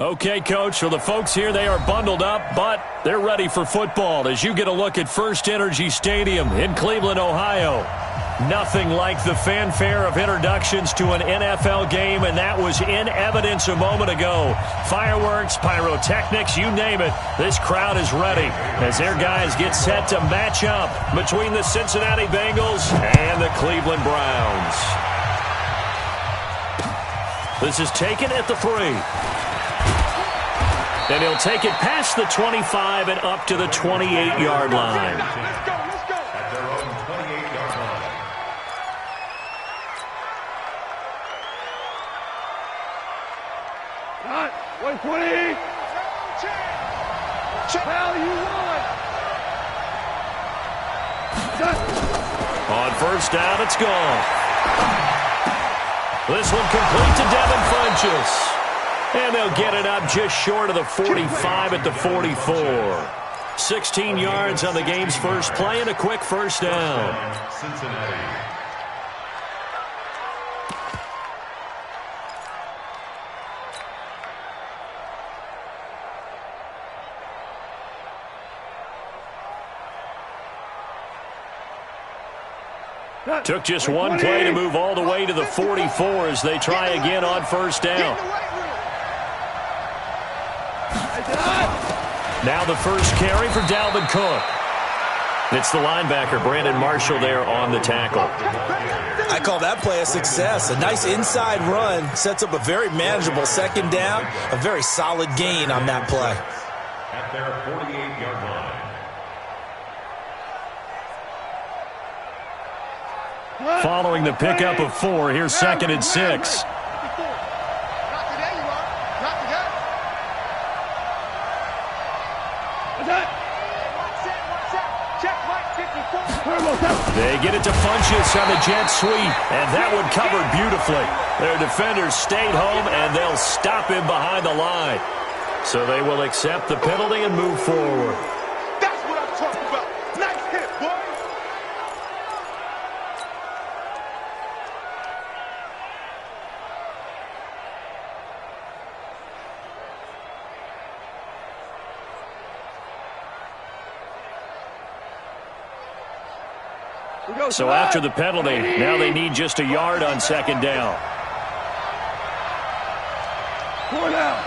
Okay, Coach, for the folks here, they are bundled up, but they're ready for football as you get a look at First Energy Stadium in Cleveland, Ohio. Nothing like the fanfare of introductions to an NFL game, and that was in evidence a moment ago. Fireworks, pyrotechnics, you name it. This crowd is ready as their guys get set to match up between the Cincinnati Bengals and the Cleveland Browns. This is taken at the 3. And he'll take it past the 25 and up to the 28-yard line. Let's go. At their own 28-yard line. Not 120. Hell, you won. On first down, it's gone. This one complete to Devin Funchess. And they'll get it up just short of the 45 at the 44. 16 yards on the game's first play and a quick first down. Cincinnati. Took just one play to move all the way to the 44 as they try again on first down. Now the first carry for Dalvin Cook. It's the linebacker, Brandon Marshall, there on the tackle. I call that play a success. A nice inside run sets up a very manageable second down. A very solid gain on that play. At their 48-yard line. Following the pickup of 4, here's second and 6. They get it to Funchess on the jet sweep, and that one covered beautifully. Their defenders stayed home, and they'll stop him behind the line. So they will accept the penalty and move forward. That's what I'm talking about. Nice hit, boy. So after the penalty, now they need just a yard on second down. Going out.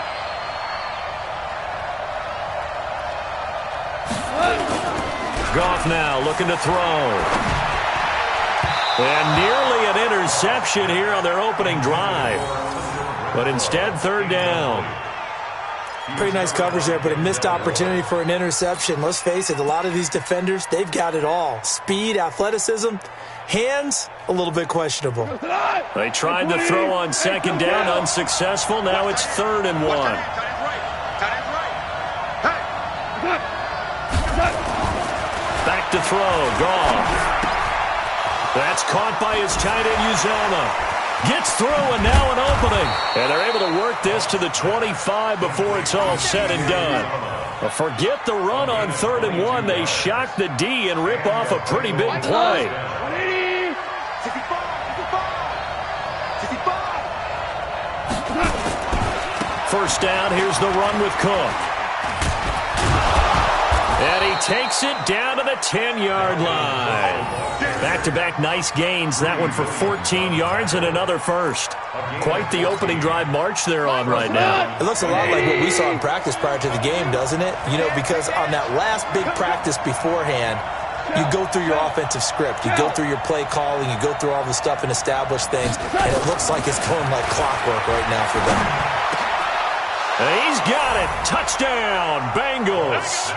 Goff now looking to throw. And nearly an interception here on their opening drive. But instead, third down. Pretty nice coverage there, but a missed opportunity for an interception. Let's face it, a lot of these defenders, they've got it all. Speed, athleticism, hands, a little bit questionable. They tried to throw on second down, unsuccessful. Now it's 3rd and 1. Back to throw, Goff. That's caught by his tight end, Uzomah. Gets through, and now an opening. And they're able to work this to the 25 before it's all said and done. But forget the run on 3rd and 1. They shock the D and rip off a pretty big play. 1st down, here's the run with Cook. And he takes it down to the 10-yard line. Back-to-back nice gains. That one for 14 yards and another first. Quite the opening drive march they're on right now. It looks a lot like what we saw in practice prior to the game, doesn't it? You know, because on that last big practice beforehand, you go through your offensive script. You go through your play calling. You go through all the stuff and establish things. And it looks like it's going like clockwork right now for them. And he's got it. Touchdown, Bengals.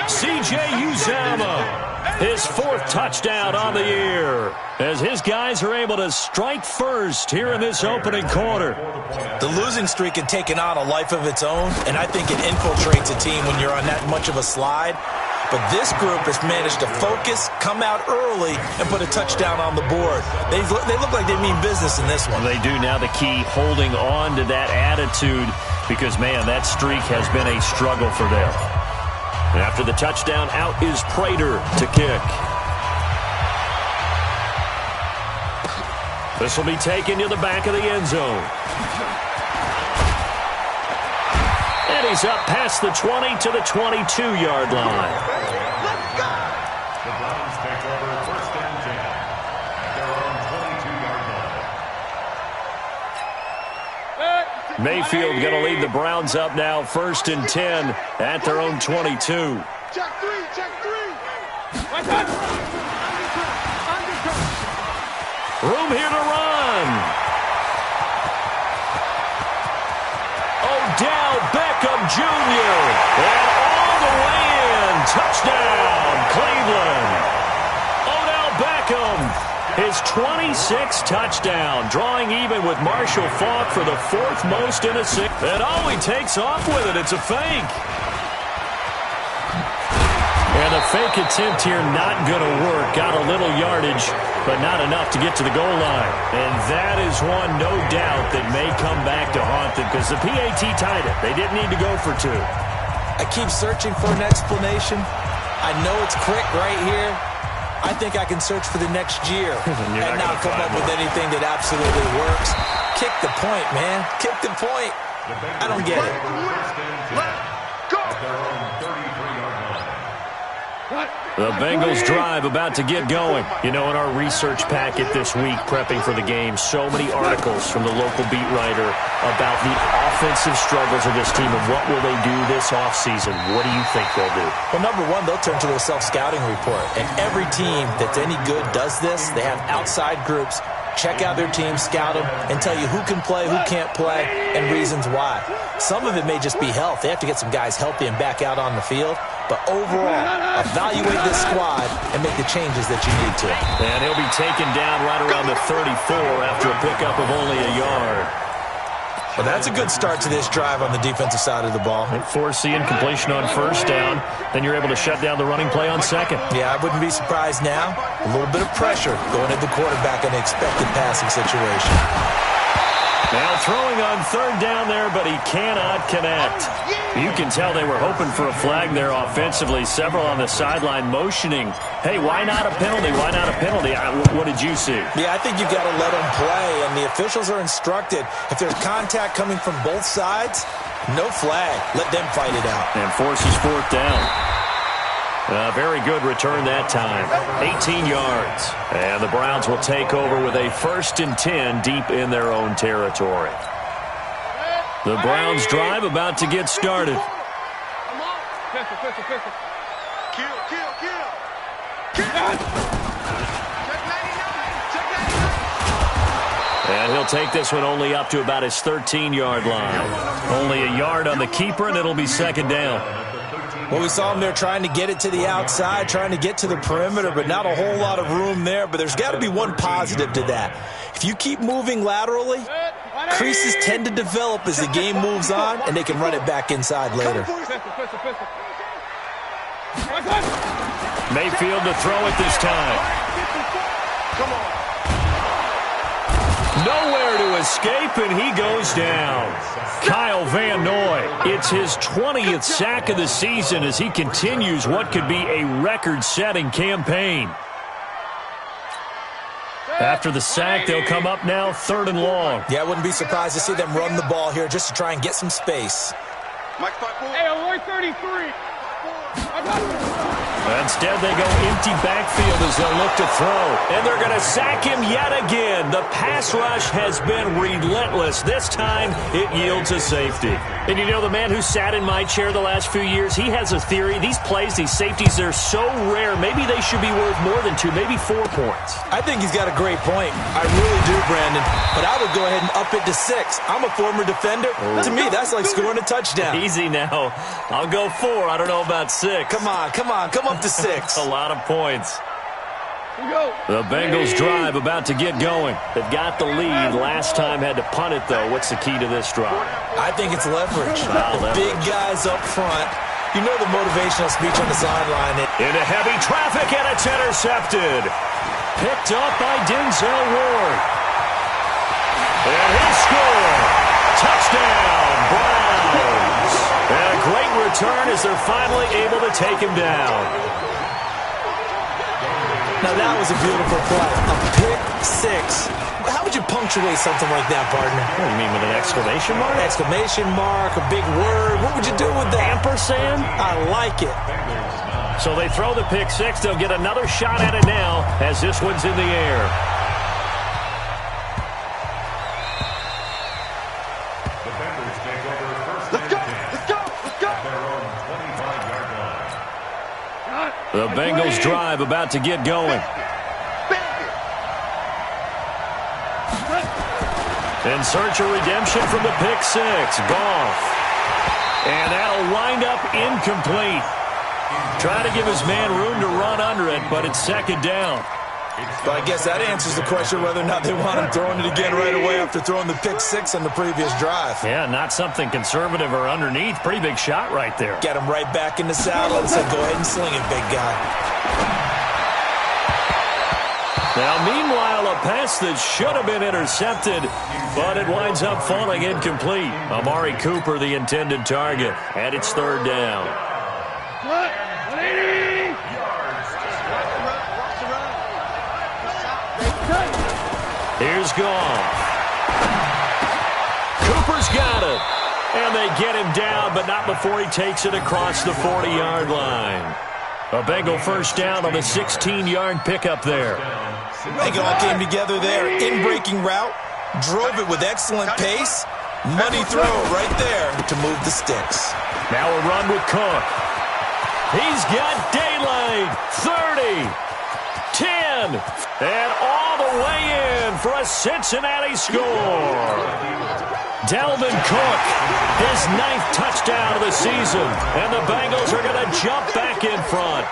C.J. Uzomah, his 4th touchdown on the year, as his guys are able to strike first here in this opening quarter. The losing streak had taken on a life of its own, and I think it infiltrates a team when you're on that much of a slide. But this group has managed to focus, come out early, and put a touchdown on the board. They look like they mean business in this one. They do. Now the key, holding on to that attitude, because, man, that streak has been a struggle for them. And after the touchdown, out is Prater to kick. This will be taken to the back of the end zone. And he's up past the 20 to the 22-yard line. Let's go! The Browns take over first and 10 at their own 22-yard line. Mayfield going to lead the Browns up now, first and 10 at their own 22. Check three, check three. Room here to run. Odell Beckham Jr. And all the way in. Touchdown, Cleveland. Odell Beckham, his 26th touchdown, drawing even with Marshall Faulk for the fourth most in a six. And oh, he takes off with it. It's a fake. And the fake attempt here not going to work. Got a little yardage, but not enough to get to the goal line. And that is one, no doubt, that may come back to haunt them because the PAT tied it. They didn't need to go for two. I keep searching for an explanation. I know it's quick right here. I think I can search for the next year and not come up with anything that absolutely works. Kick the point, man. Kick the point. I don't get it. The Bengals drive about to get going. You know, in our research packet this week, prepping for the game, so many articles from the local beat writer about the offensive struggles of this team and what will they do this offseason. What do you think they'll do? Well, number one, they'll turn to their self-scouting report. And every team that's any good does this. They have outside groups. Check out their team, scout them, and tell you who can play, who can't play, and reasons why. Some of it may just be health. They have to get some guys healthy and back out on the field. But overall, evaluate this squad and make the changes that you need to. And he'll be taken down right around the 34 after a pickup of only a yard. Well, that's a good start to this drive on the defensive side of the ball. Force the incompletion on first down. Then you're able to shut down the running play on second. Yeah, I wouldn't be surprised now. A little bit of pressure going at the quarterback in an expected passing situation. Now throwing on third down there, but he cannot connect. You can tell they were hoping for a flag there offensively. Several on the sideline motioning, hey, why not a penalty? Why not a penalty? What did you see? Yeah, I think you've got to let them play, and the officials are instructed. If there's contact coming from both sides, no flag. Let them fight it out. And forces fourth down. Very good return that time. 18 yards. And the Browns will take over with a first and 10 deep in their own territory. The Browns drive about to get started. Come on. Pistol, pistol, pistol. Kill, kill, kill. Kill. Check 99. Check 99. And he'll take this one only up to about his 13-yard line. Only a yard on the keeper, and it'll be second down. Well, we saw him there trying to get it to the outside, trying to get to the perimeter, but not a whole lot of room there. But there's got to be one positive to that. If you keep moving laterally, creases tend to develop as the game moves on, and they can run it back inside later. Mayfield to throw it this time. Come on. Nowhere to escape, and he goes down. Kyle Van Noy, it's his 20th sack of the season as he continues what could be a record-setting campaign. After the sack, they'll come up now third and long. Yeah, I wouldn't be surprised to see them run the ball here just to try and get some space. Mike 5-4. Hey, alert 33. Instead, they go empty backfield as they'll look to throw. And they're going to sack him yet again. The pass rush has been relentless. This time, it yields a safety. And you know, the man who sat in my chair the last few years, he has a theory. These plays, these safeties, they're so rare. Maybe they should be worth more than 2, maybe 4 points. I think he's got a great point. I really do, Brandon. But I would go ahead and up it to 6. I'm a former defender. To me, that's like scoring a touchdown. Easy now. I'll go 4. I don't know about 6. Come on, come on. Come up to 6. A lot of points. Here we go. The Bengals drive about to get going. They've got the lead. Last time had to punt it, though. What's the key to this drive? I think it's leverage. The big guys up front. You know the motivational speech on the sideline. Into heavy traffic, and it's intercepted. Picked up by Denzel Ward. And he'll score. Touchdown, Browns. And a great return as they're finally able to take him down. Now that was a beautiful play. A pick 6. How would you punctuate something like that, partner? What do you mean, with an exclamation mark? Exclamation mark, a big word. What would you do with that? Ampersand? I like it. So they throw the pick six. They'll get another shot at it now as this one's in the air. Defenders take over first Let's go. and 10. Let's go. Let's go. Their own 25-yard line. The Bengals drive about to get going. In search of redemption from the pick six. Goff. And that'll wind up incomplete. Trying to give his man room to run under it, but it's second down. But I guess that answers the question whether or not they want him throwing it again right away after throwing the pick six on the previous drive. Yeah, not something conservative or underneath. Pretty big shot right there. Get him right back in the saddle and say, go ahead and sling it, big guy. Now, meanwhile, a pass that should have been intercepted, but it winds up falling incomplete. Amari Cooper, the intended target, and it's third down. Here's Goff. Cooper's got it. And they get him down, but not before he takes it across the 40-yard line. A Bengal first down on a 16-yard pickup there. They all came together there. In-breaking route. Drove it with excellent pace. Money throw right there to move the sticks. Now a run with Cook. He's got daylight. 30. 10. And all the way in for a Cincinnati score. Dalvin Cook, his 9th touchdown of the season. And the Bengals are going to jump back in front.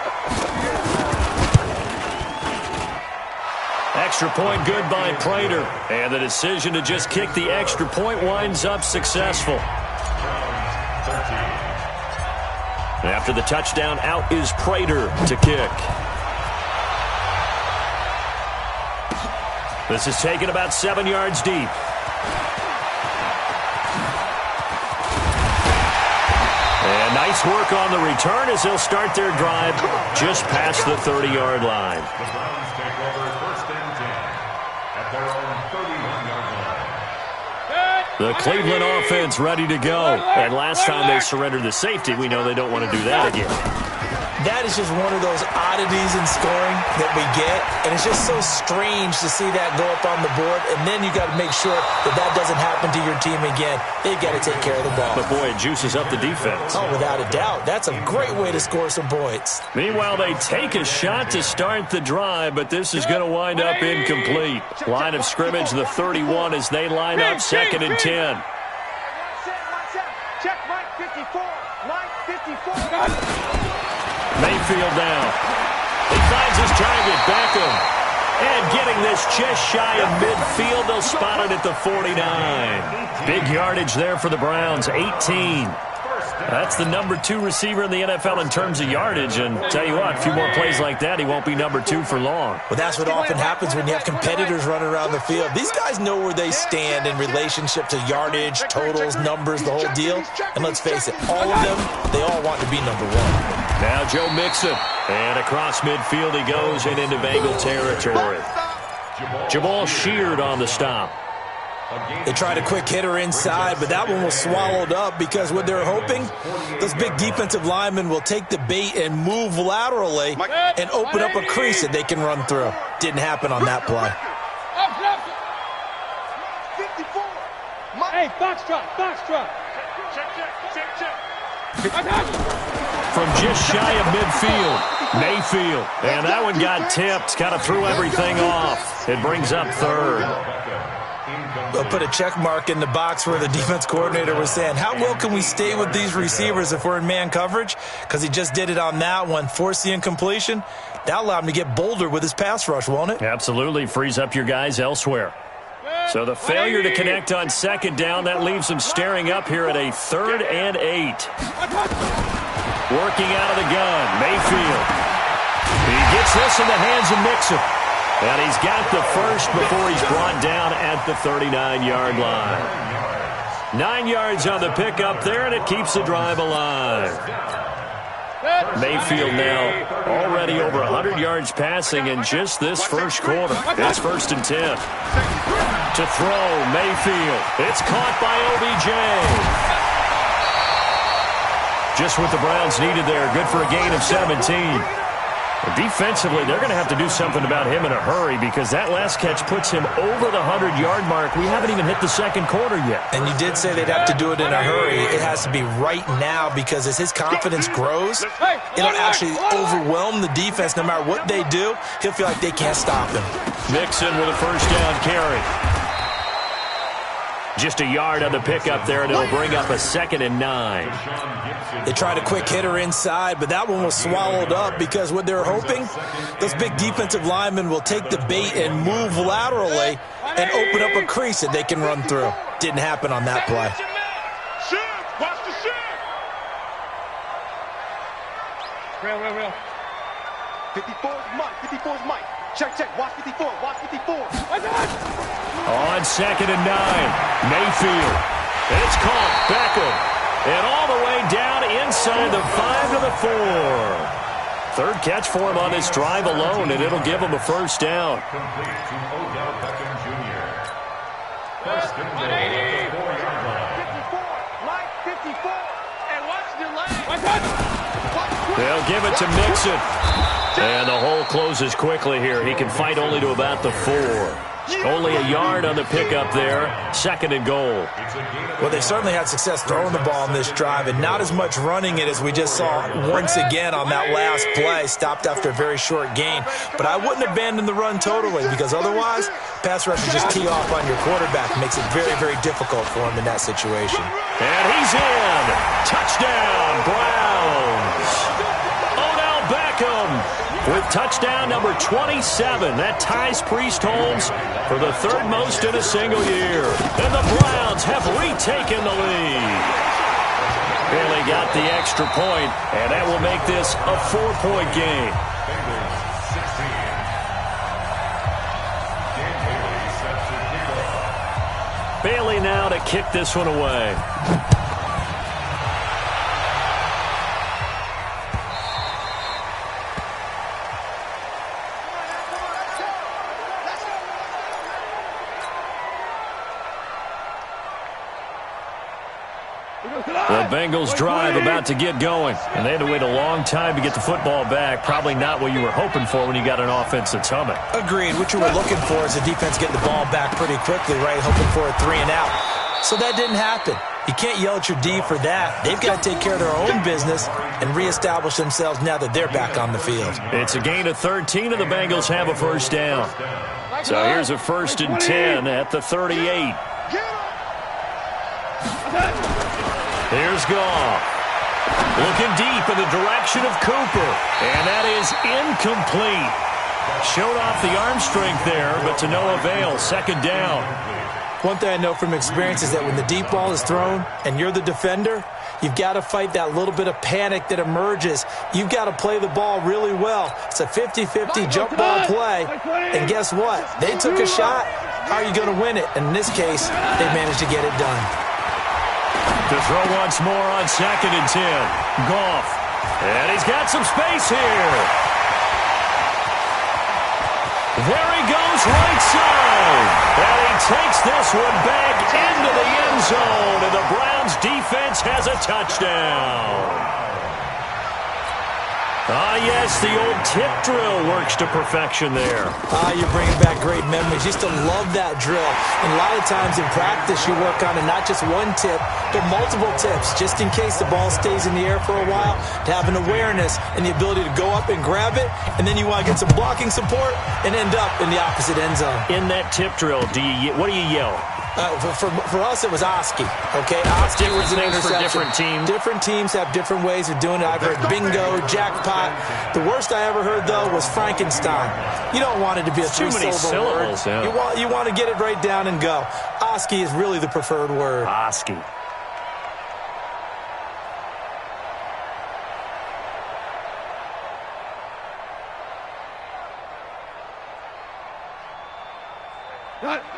Extra point good by Prater. And the decision to just kick the extra point winds up successful. After the touchdown, out is Prater to kick. This is taken about 7 yards deep. And nice work on the return as they'll start their drive just past the 30-yard line. The Browns take over first and 10 at their own 31-yard line. The Cleveland offense ready to go. And last time they surrendered the safety, we know they don't want to do that again. That is just one of those oddities in scoring that we get, and it's just so strange to see that go up on the board, and then you got to make sure that that doesn't happen to your team again. They've got to take care of the ball. But, boy, it juices up the defense. Oh, without a doubt. That's a great way to score some points. Meanwhile, they take a shot to start the drive, but this is going to wind up incomplete. Line of scrimmage, the 31, as they line up second and 10. Check Mike 54. Mike 54. Mayfield down. He finds his target, Beckham. And getting this just shy of midfield, they'll spot it at the 49. Big yardage there for the Browns, 18. That's the number 2 receiver in the NFL in terms of yardage. And tell you what, a few more plays like that, he won't be number 2 for long. Well, that's what often happens when you have competitors running around the field. These guys know where they stand in relationship to yardage, totals, numbers, the whole deal. And let's face it, all of them, they all want to be number 1. Now Joe Mixon. And across midfield he goes and into Bengal territory. Jamal Sheard on the stop. They tried a quick hitter inside, but that one was swallowed up because what they're hoping, those big defensive linemen will take the bait and move laterally and open up a crease that they can run through. Didn't happen on that play. Hey, foxtrot. From just shy of midfield, Mayfield. And that one got tipped, kind of threw everything off. It brings up third. They'll put a check mark in the box where the defense coordinator was saying, how well can we stay with these receivers if we're in man coverage? Because he just did it on that one, forced the incompletion. That allowed him to get bolder with his pass rush, won't it? Absolutely, frees up your guys elsewhere. So the failure to connect on second down, that leaves them staring up here at a 3rd and 8. Working out of the gun, Mayfield. He gets this in the hands of Mixon. And he's got the first before he's brought down at the 39-yard line. 9 yards on the pickup there, and it keeps the drive alive. Mayfield now already over 100 yards passing in just this first quarter. It's 1st and 10. To throw, Mayfield. It's caught by OBJ. Just what the Browns needed there. Good for a gain of 17. Defensively, they're going to have to do something about him in a hurry because that last catch puts him over the 100-yard mark. We haven't even hit the second quarter yet. And you did say they'd have to do it in a hurry. It has to be right now because as his confidence grows, it'll actually overwhelm the defense. No matter what they do, he'll feel like they can't stop him. Mixon with a first down carry. Just a yard on the pickup there, and it'll bring up a 2nd and 9. They tried a quick hitter inside, but that one was swallowed up because what they're hoping, those big defensive linemen will take the bait and move laterally and open up a crease that they can run through. Didn't happen on that play. Watch the shit. Real. 54 is Mike. Check. Watch 54. On 2nd and 9, Mayfield. It's caught. Beckham. And all the way down inside the 5 to the 4. Third catch for him on this drive alone, and it'll give him a first down. Complete to Odell Beckham Jr. First and goal at the 4-yard line. 54. And watch the line. They'll give it to Mixon. And the hole closes quickly here. He can fight only to about the 4. Only a yard on the pickup there. 2nd and goal. Well, they certainly had success throwing the ball on this drive and not as much running it as we just saw once again on that last play. Stopped after a very short gain. But I wouldn't abandon the run totally because otherwise, pass rushers just tee off on your quarterback. It makes it very, very difficult for him in that situation. And he's in. Touchdown, Browns. Odell Beckham with touchdown number 27. That ties Priest-Holmes for the 3rd most in a single year. And the Browns have retaken the lead. Barely got the extra point, and that will make this a 4-point game. Bengals 16. Dan Bailey set to kick off. Bailey now to kick this one away. The Bengals drive about to get going, and they had to wait a long time to get the football back. Probably not what you were hoping for when you got an offense that's humming. Agreed. What you were looking for is the defense getting the ball back pretty quickly, right? Hoping for a 3 and out. So that didn't happen. You can't yell at your D for that. They've got to take care of their own business and reestablish themselves now that they're back on the field. It's a gain of 13, and the Bengals have a first down. So here's a 1st and 10 at the 38. Here's Goff. Looking deep in the direction of Cooper. And that is incomplete. Showed off the arm strength there, but to no avail. 2nd down. One thing I know from experience is that when the deep ball is thrown and you're the defender, you've got to fight that little bit of panic that emerges. You've got to play the ball really well. It's a 50-50 jump ball play. And guess what? They took a shot. How are you going to win it? And in this case, they managed to get it done. To throw once more on 2nd and 10. Goff. And he's got some space here. There he goes right side. And he takes this one back into the end zone. And the Browns defense has a touchdown. Ah, yes, the old tip drill works to perfection there. You're bringing back great memories. Used to love that drill. And a lot of times in practice, you work on it, not just one tip, but multiple tips, just in case the ball stays in the air for a while, to have an awareness and the ability to go up and grab it, and then you want to get some blocking support and end up in the opposite end zone. In that tip drill, what do you yell? For us, it was Oski. Okay, Oski was an interception. For different teams. Different teams have different ways of doing it. I've heard bingo, jackpot. The worst I ever heard, though, was Frankenstein. You don't want it to be a three-syllable word. Yeah. You want to get it right down and go. Oski is really the preferred word. Oski.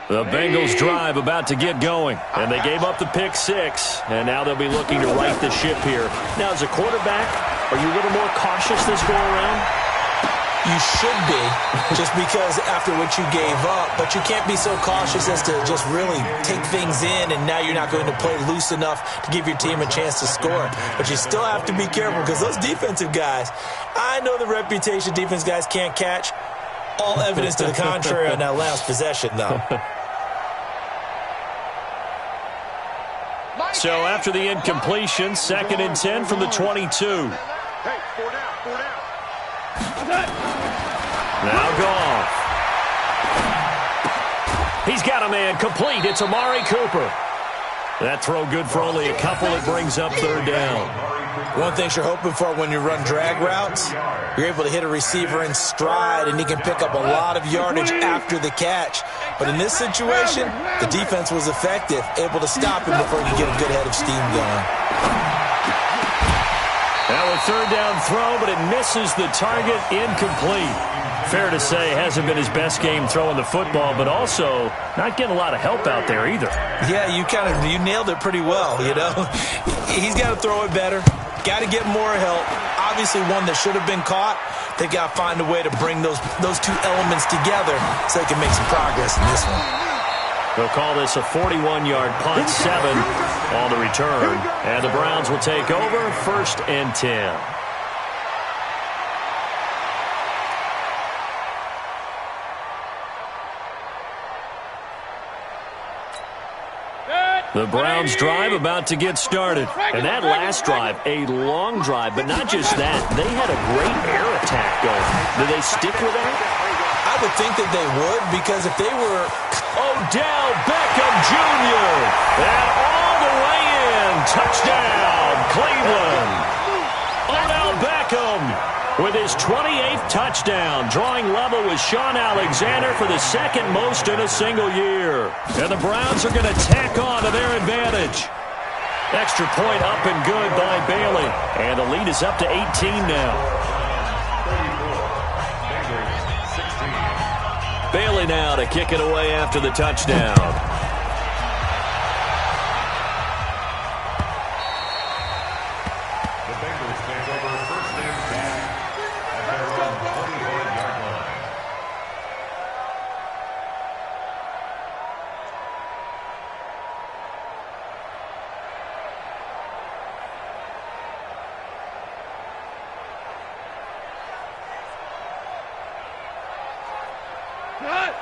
The Bengals drive about to get going, and they gave up the pick 6, and now they'll be looking to right the ship here. Now, as a quarterback, Are you a little more cautious this go around? You should be, just because after what you gave up, but you can't be so cautious as to just really take things in, and now you're not going to play loose enough to give your team a chance to score. But you still have to be careful, because those defensive guys, I know the reputation defense guys can't catch. All evidence to the contrary on that last possession, though. So after the incompletion, 2nd and 10 from the 22. Hey, 4 down, 4 down. Now Goff. He's got a man complete. It's Amari Cooper. That throw good for only a couple. It brings up 3rd down. One thing you're hoping for when you run drag routes, you're able to hit a receiver in stride, and he can pick up a lot of yardage after the catch. But in this situation, the defense was effective, able to stop him before he could get a good head of steam going. Now a 3rd down throw, but it misses the target, incomplete. Fair to say, hasn't been his best game throwing the football, but also not getting a lot of help out there either. Yeah, you nailed it pretty well, you know. He's got to throw it better, got to get more help. Obviously one that should have been caught. They got to find a way to bring those two elements together so they can make some progress in this one. They'll call this a 41-yard punt, 7 on the return. And the Browns will take over, 1st and 10. The Browns drive about to get started. And that last drive, a long drive, but not just that. They had a great air attack going. Do they stick with that? I would think that they would, because if they were... Odell Beckham Jr. And all the way in. Touchdown, Cleveland. Odell Beckham with his 28th touchdown, drawing level with Sean Alexander for the 2nd most in a single year. And the Browns are going to tack on to their advantage. Extra point up and good by Bailey. And the lead is up to 18 now. Bailey now to kick it away after the touchdown. The Bengals take over 1st and 10 at their own 24-yard line.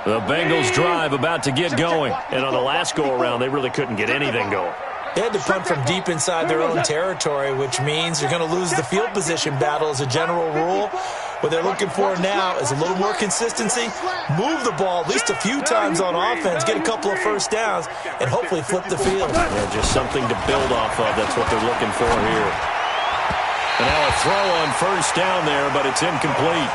The Bengals drive about to get going. And on the last go-around, they really couldn't get anything going. They had to punt from deep inside their own territory, which means you're going to lose the field position battle as a general rule. What they're looking for now is a little more consistency, move the ball at least a few times on offense, get a couple of 1st downs, and hopefully flip the field. Yeah, just something to build off of. That's what they're looking for here. And now a throw on 1st down there, but it's incomplete.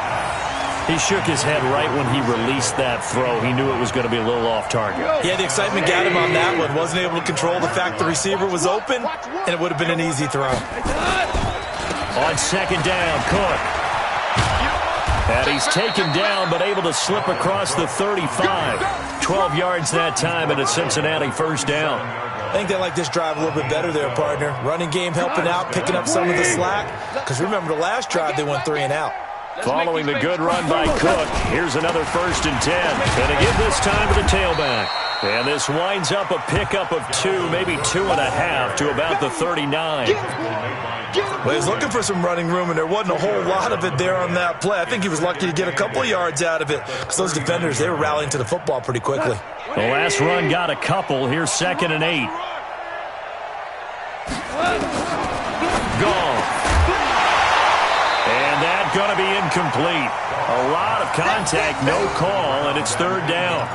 He shook his head right when he released that throw. He knew it was going to be a little off target. Yeah, the excitement got him on that one. Wasn't able to control the fact the receiver was open, and it would have been an easy throw. On 2nd down, Cook. And he's taken down, but able to slip across the 35. 12 yards that time, and a Cincinnati 1st down. I think they like this drive a little bit better there, partner. Running game helping out, picking up some of the slack. Because remember, the last drive, they went 3 and out. Following the good run by Cook, here's another 1st and 10. And again this time to the tailback. And this winds up a pickup of 2, maybe 2.5 to about the 39. Well, he's looking for some running room, and there wasn't a whole lot of it there on that play. I think he was lucky to get a couple of yards out of it because those defenders, they were rallying to the football pretty quickly. The last run got a couple. Here's 2nd and 8. Gone. And that's going to be incomplete. A lot of contact, no call, and it's 3rd down.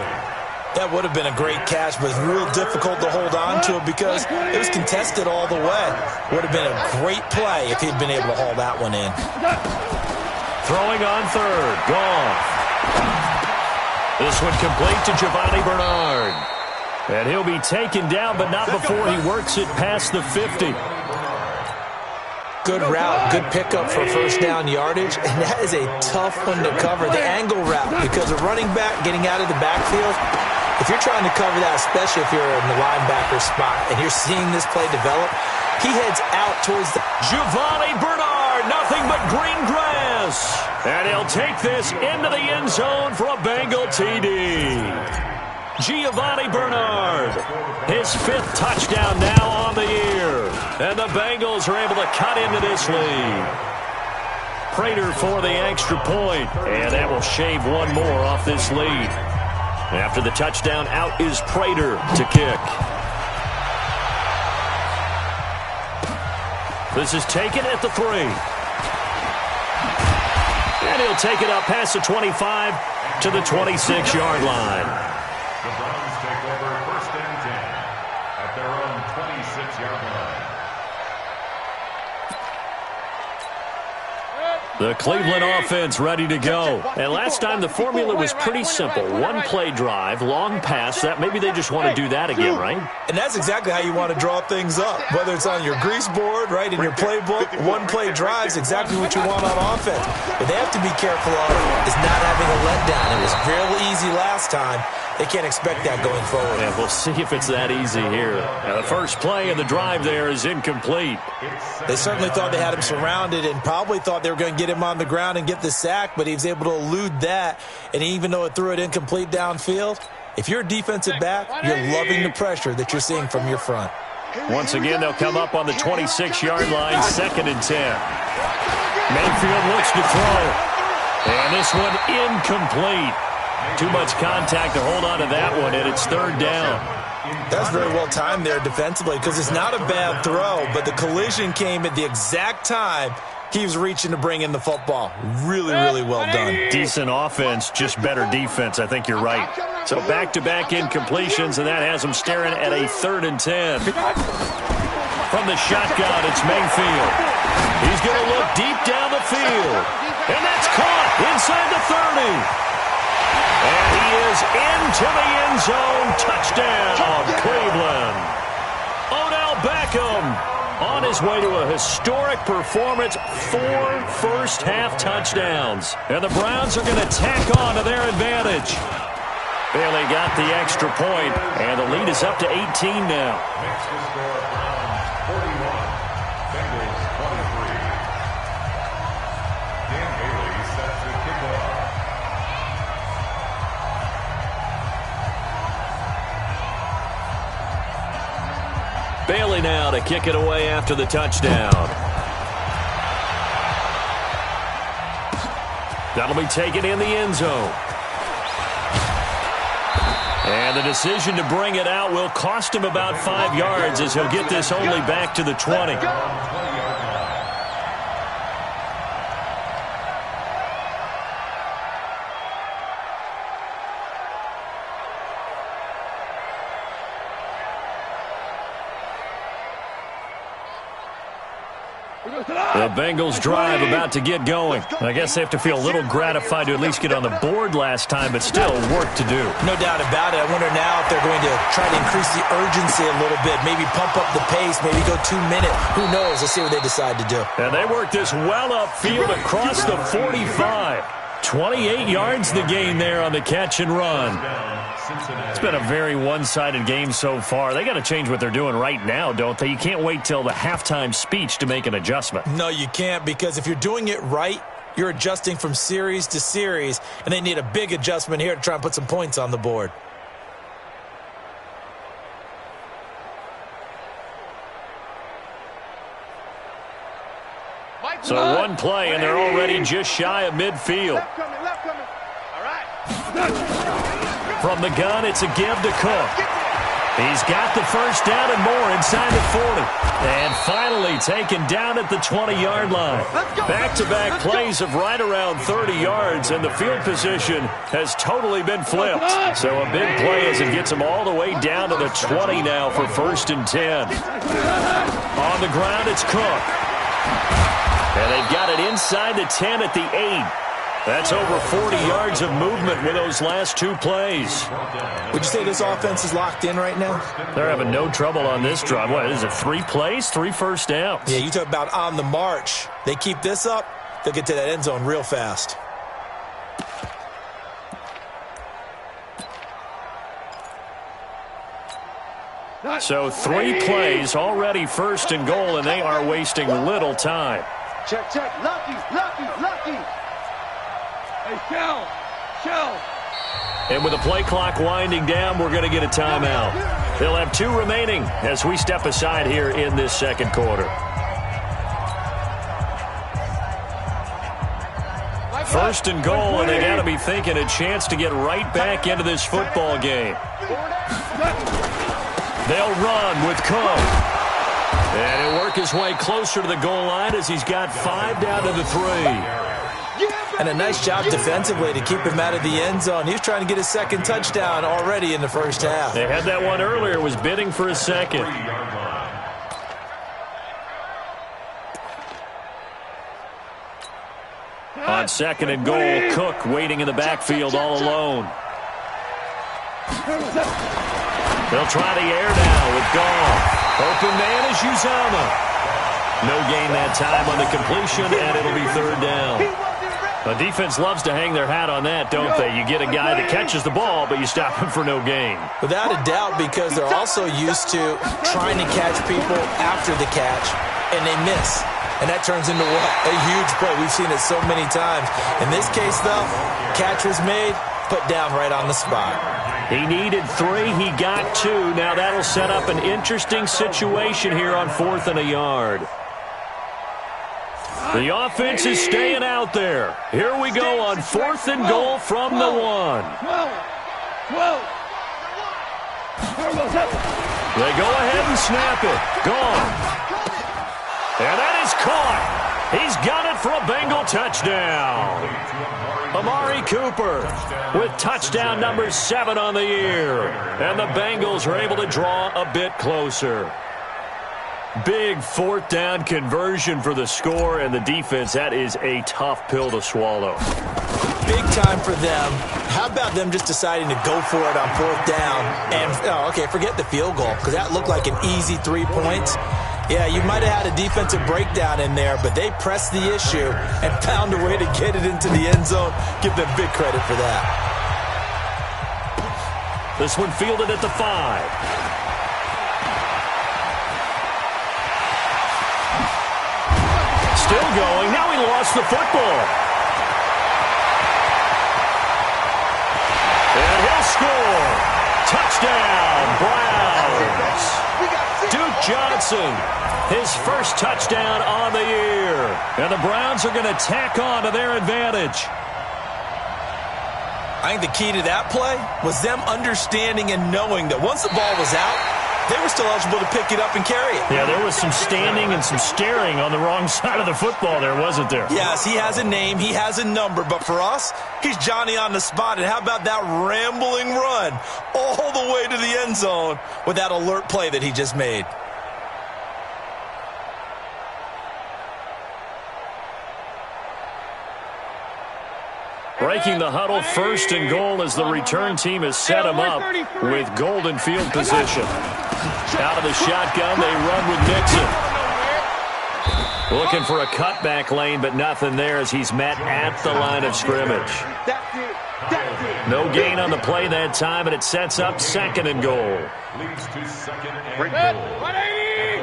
That would have been a great catch, but it's real difficult to hold on to it because it was contested all the way. Would have been a great play if he'd been able to haul that one in. Throwing on 3rd. Gone. This one complete to Giovanni Bernard. And he'll be taken down, but not before he works it past the 50. Good route, good pickup for 1st down yardage, and that is a tough one to cover, the angle route, because a running back getting out of the backfield, if you're trying to cover that, especially if you're in the linebacker spot, and you're seeing this play develop, he heads out towards the... Giovanni Bernard nothing but green grass. And he'll take this into the end zone for a Bengal TD. Giovanni Bernard, his 5th touchdown now on the year. And the Bengals are able to cut into this lead. Prater for the extra point, and that will shave one more off this lead. After the touchdown, out is Prater to kick. This is taken at the 3. And he'll take it up past the 25 to the 26-yard line. The Browns take over 1st and 10 at their own 26-yard line. The Cleveland offense ready to go. And last time the formula was pretty simple. One play drive, long pass. That maybe they just want to do that again, right? And that's exactly how you want to draw things up. Whether it's on your grease board, right, in your playbook, one play drive is exactly what you want on offense. But they have to be careful of is not having a letdown. It was real easy last time. They can't expect that going forward. Yeah, we'll see if it's that easy here. Now, the first play of the drive there is incomplete. They certainly thought they had him surrounded and probably thought they were going to get him on the ground and get the sack, but he was able to elude that. And even though it threw it incomplete downfield, if you're a defensive back, you're loving the pressure that you're seeing from your front. Once again, they'll come up on the 26-yard line, 2nd and 10. Mayfield looks to throw. And this one incomplete. Too much contact to hold on to that one, and it's 3rd down. That's very well timed there defensively because it's not a bad throw, but the collision came at the exact time he was reaching to bring in the football. Really, really well done. Decent offense, just better defense. I think you're right. So back-to-back incompletions, and that has them staring at a 3rd and 10. From the shotgun, it's Mayfield. He's going to look deep down the field. And that's caught inside the 30. And he is into the end zone. Touchdown, Cleveland. Odell Beckham on his way to a historic performance. 4 first-half touchdowns. And the Browns are going to tack on to their advantage. Bailey got the extra point, and the lead is up to 18 now. Makes the score Browns 41, Bengals 23. Dan Bailey sets the kickoff. Bailey now to kick it away after the touchdown. That'll be taken in the end zone. And the decision to bring it out will cost him about 5 yards as he'll get this only back to the 20. The Bengals drive about to get going. I guess they have to feel a little gratified to at least get on the board last time, but still work to do. No doubt about it. I wonder now if they're going to try to increase the urgency a little bit, maybe pump up the pace, maybe go 2 minute. Who knows? Let's see what they decide to do. And they work this well upfield across the 45. 28 yards the gain there on the catch and run. It's been a very one-sided game so far. They got to change what they're doing right now, don't they? You can't wait till the halftime speech to make an adjustment. No, you can't, because if you're doing it right, you're adjusting from series to series, and they need a big adjustment here to try and put some points on the board. So one play, and they're already just shy of midfield. Left coming. All right. From the gun, it's a give to Cook. He's got the first down and more inside the 40. And finally taken down at the 20-yard line. Back-to-back plays of right around 30 yards, and the field position has totally been flipped. So a big play as it gets them all the way down to the 20 now for 1st and 10. On the ground, it's Cook. And they've got it inside the 10 at the 8. That's over 40 yards of movement with those last 2 plays. Would you say this offense is locked in right now? They're having no trouble on this drive. What is it, 3 plays, 3 first downs? Yeah, you talk about on the march. They keep this up, they'll get to that end zone real fast. So 3 plays, already 1st and goal, and they are wasting little time. Check, check. Lucky, lucky, lucky. Hey, shell. And with the play clock winding down, we're going to get a timeout. They'll have 2 remaining as we step aside here in this second quarter. First and goal, and they got to be thinking a chance to get right back into this football game. They'll run with Cook. And he'll work his way closer to the goal line as he's got 5 down to the 3. And a nice job defensively to keep him out of the end zone. He was trying to get his second touchdown already in the first half. They had that one earlier, was bidding for a second. On second and goal, Cook waiting in the backfield all alone. They'll try the air now with Goff. Open man is Uzama. No gain that time on the completion, and it'll be 3rd down. The defense loves to hang their hat on that, don't they? You get a guy that catches the ball, but you stop him for no gain. Without a doubt, because they're also used to trying to catch people after the catch, and they miss. And that turns into what? A huge play. We've seen it so many times. In this case, though, catch was made, put down right on the spot. He needed 3. He got 2. Now that'll set up an interesting situation here on 4th and a yard. The offense is staying out there. Here we go on 4th and goal from the 1. They go ahead and snap it. Gone. And that is caught. He's got it for a Bengal touchdown. Amari Cooper with touchdown number 7 on the year. And the Bengals are able to draw a bit closer. Big 4th down conversion for the score, and the defense, that is a tough pill to swallow. Big time for them. How about them just deciding to go for it on 4th down? And, forget the field goal, because that looked like an easy 3 points. Yeah, you might have had a defensive breakdown in there, but they pressed the issue and found a way to get it into the end zone. Give them big credit for that. This one fielded at the 5. Still going. Now he lost the football. And he'll score. Touchdown, Browns. Duke Johnson, his first touchdown on the year. And the Browns are going to tack on to their advantage. I think the key to that play was them understanding and knowing that once the ball was out, they were still eligible to pick it up and carry it. Yeah, there was some standing and some staring on the wrong side of the football there, wasn't there? Yes, he has a name, he has a number, but for us, he's Johnny on the spot. And how about that rambling run all the way to the end zone with that alert play that he just made? Breaking the huddle, 1st and goal as the return team has set him up with golden field position. Out of the shotgun, they run with Nixon. Looking for a cutback lane, but nothing there as he's met at the line of scrimmage. No gain on the play that time, and it sets up 2nd and goal. Leads to 2nd and goal. 180!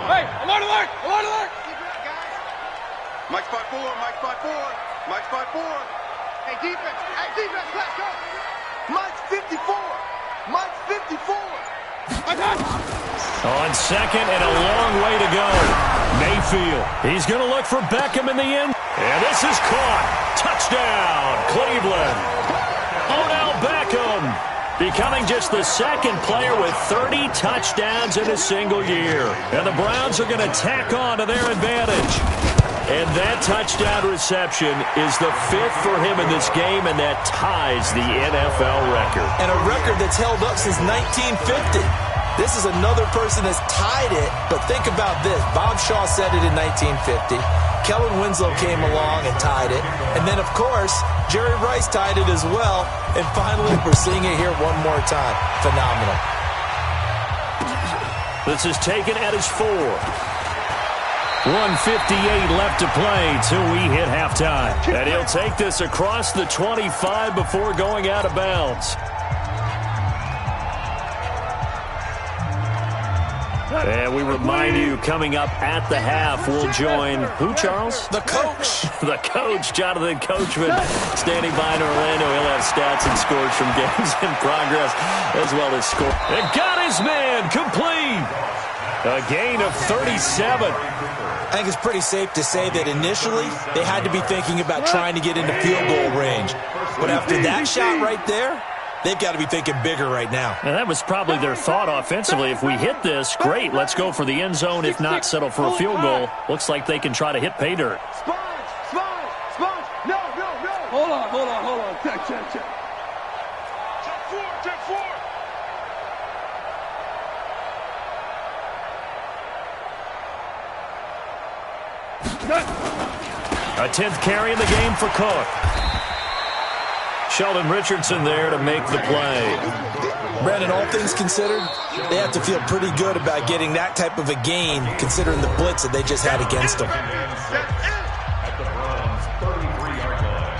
Hey, alert, alert, alert, alert! Mike spot 4, Mike spot 4. Mike spot 4. Hey, defense, let's go. Mike's 54. Mike's 54. On 2nd and a long way to go. Mayfield, he's going to look for Beckham in the end. And this is caught. Touchdown, Cleveland. Odell Beckham becoming just the 2nd player with 30 touchdowns in a single year. And the Browns are going to tack on to their advantage. And that touchdown reception is the 5th for him in this game, and that ties the NFL record. And a record that's held up since 1950. This is another person that's tied it, but think about this. Bob Shaw said it in 1950. Kellen Winslow came along and tied it. And then, of course, Jerry Rice tied it as well. And finally, we're seeing it here one more time. Phenomenal. This is taken at his 4. 1:58 left to play till we hit halftime. And he'll take this across the 25 before going out of bounds. And we remind you, coming up at the half, we'll join who, Charles? The coach. The coach, Jonathan Coachman, standing by in Orlando. He'll have stats and scores from games in progress, as well as score. And got his man complete. A gain of 37. I think it's pretty safe to say that initially they had to be thinking about trying to get into field goal range. But after that shot right there, they've got to be thinking bigger right now. And that was probably their thought offensively. If we hit this, great, let's go for the end zone. If not, settle for a field goal. Looks like they can try to hit pay dirt. Sponge. No. Hold on. Check. Check 4. A 10th carry in the game for Cook. Sheldon Richardson there to make the play. Brandon, all things considered, they have to feel pretty good about getting that type of a gain, considering the blitz that they just had against them. At the Browns' 33-yard line.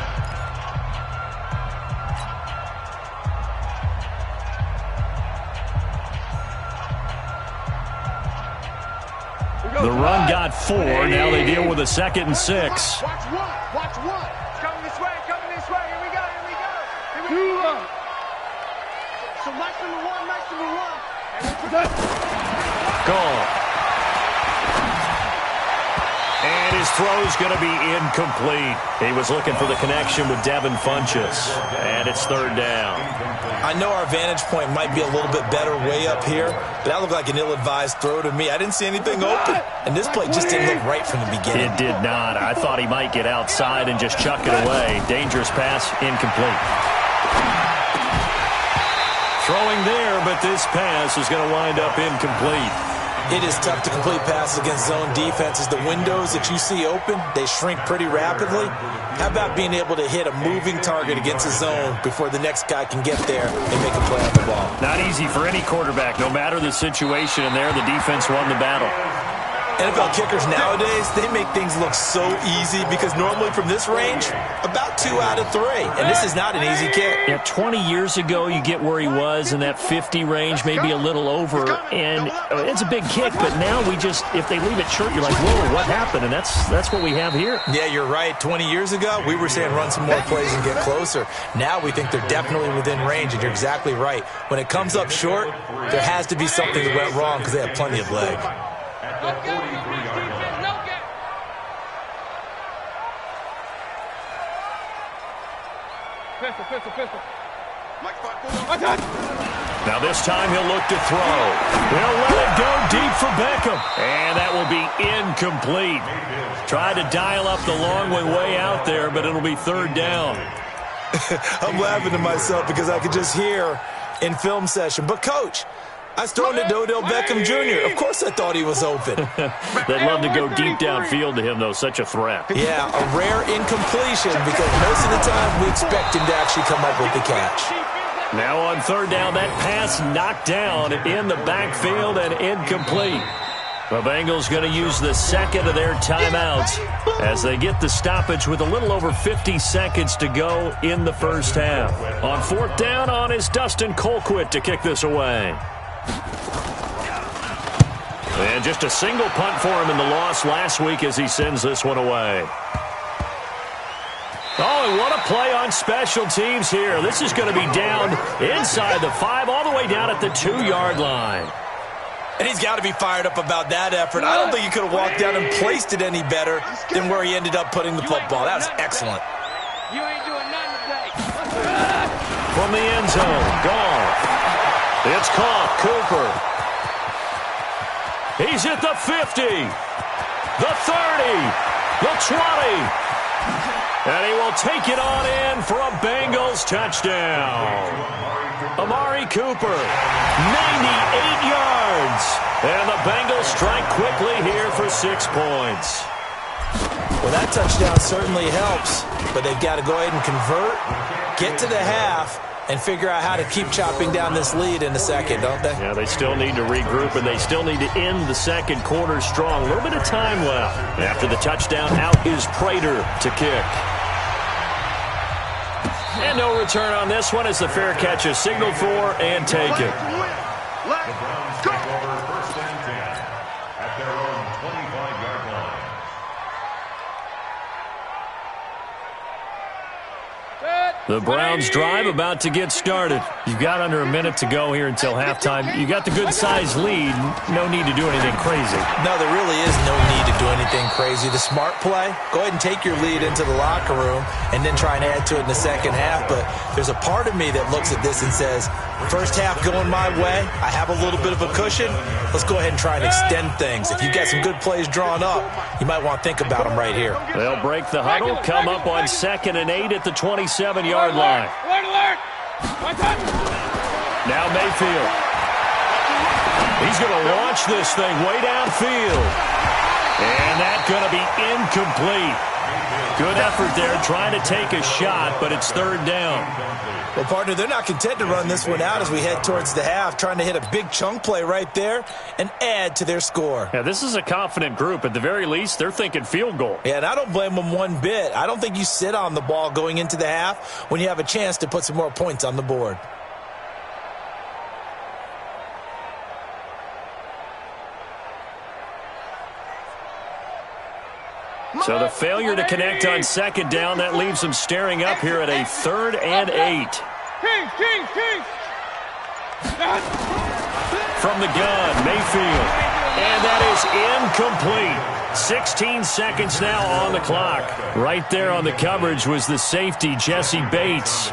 The run got 4. Now they deal with a 2nd and 6. Watch one. It's coming this way. Here we go. So match number one. Gone. And his throw's going to be incomplete. He was looking for the connection with Devin Funchess. And it's 3rd down. I know our vantage point might be a little bit better way up here, but that looked like an ill-advised throw to me. I didn't see anything open, and this play just didn't look right from the beginning. It did not. I thought he might get outside and just chuck it away. Dangerous pass, incomplete. Throwing there, but this pass is going to wind up incomplete. It is tough to complete passes against zone defenses. The windows that you see open, they shrink pretty rapidly. How about being able to hit a moving target against a zone before the next guy can get there and make a play on the ball? Not easy for any quarterback, no matter the situation, and there the defense won the battle. NFL kickers nowadays, they make things look so easy because normally from this range, about 2 out of 3. And this is not an easy kick. Yeah, 20 years ago, you get where he was in that 50 range, maybe a little over, and it's a big kick, but now we just, if they leave it short, you're like, whoa, what happened? And that's what we have here. Yeah, you're right. 20 years ago, we were saying run some more plays and get closer. Now we think they're definitely within range, and you're exactly right. When it comes up short, there has to be something that went wrong because they have plenty of leg. At the 43-yard line. Pistol. Now this time he'll look to throw. He'll let it go deep for Beckham. And that will be incomplete. Tried to dial up the long way out there, but it'll be 3rd down. I'm laughing to myself because I could just hear in film session. But, Coach, I was throwing to Odell Beckham Jr. Of course I thought he was open. They'd love to go deep downfield to him, though. Such a threat. Yeah, a rare incompletion because most of the time we expect him to actually come up with the catch. Now on 3rd down, that pass knocked down in the backfield and incomplete. The Bengals going to use the 2nd of their timeouts as they get the stoppage with a little over 50 seconds to go in the first half. On 4th down on is Dustin Colquitt to kick this away. And just a single punt for him in the loss last week as he sends this one away. Oh, and what a play on special teams here. This is going to be down inside the 5, all the way down at the 2-yard line. And he's got to be fired up about that effort. I don't think he could have walked down and placed it any better than where he ended up putting the football. That was excellent. You ain't doing nothing today. From the end zone, gone. It's caught, Cooper. He's at the 50, the 30, the 20. And he will take it on in for a Bengals touchdown. Amari Cooper, 98 yards. And the Bengals strike quickly here for 6 points. Well, that touchdown certainly helps, but they've got to go ahead and convert, get to the half, and figure out how to keep chopping down this lead in the second, don't they? Yeah, they still need to regroup, and they still need to end the second quarter strong. A little bit of time left. After the touchdown, out is Prater to kick. And no return on this one as the fair catch is signaled for and taken. The Browns take over 1st and 10. The Browns drive about to get started. You've got under a minute to go here until halftime. You got the good-sized lead. No need to do anything crazy. No, there really is no need to do anything crazy. The smart play, go ahead and take your lead into the locker room and then try and add to it in the second half. But there's a part of me that looks at this and says, first half going my way, I have a little bit of a cushion. Let's go ahead and try and extend things. If you've got some good plays drawn up, you might want to think about them right here. They'll break the huddle, come up on 2nd and 8 at the 27-yard line. Alert! Now Mayfield. He's going to launch this thing way downfield. And that's going to be incomplete. Good effort there trying to take a shot, but it's 3rd down. Well, partner, they're not content to run this one out as we head towards the half, trying to hit a big chunk play right there and add to their score. Yeah, this is a confident group. At the very least, they're thinking field goal. Yeah, and I don't blame them one bit. I don't think you sit on the ball going into the half when you have a chance to put some more points on the board. So the failure to connect on 2nd down, that leaves them staring up here at a 3rd and 8. Kings! From the gun, Mayfield. And that is incomplete. 16 seconds now on the clock. Right there on the coverage was the safety, Jesse Bates.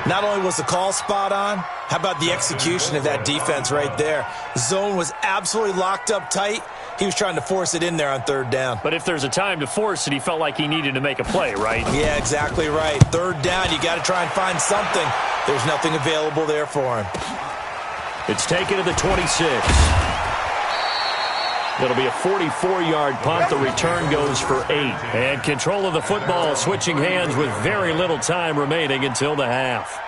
Not only was the call spot on, how about the execution of that defense right there? The zone was absolutely locked up tight. He was trying to force it in there on 3rd down. But if there's a time to force it, he felt like he needed to make a play, right? Yeah, exactly right. 3rd down, you got to try and find something. There's nothing available there for him. It's taken to the 26. It'll be a 44-yard punt. The return goes for 8. And control of the football switching hands with very little time remaining until the half.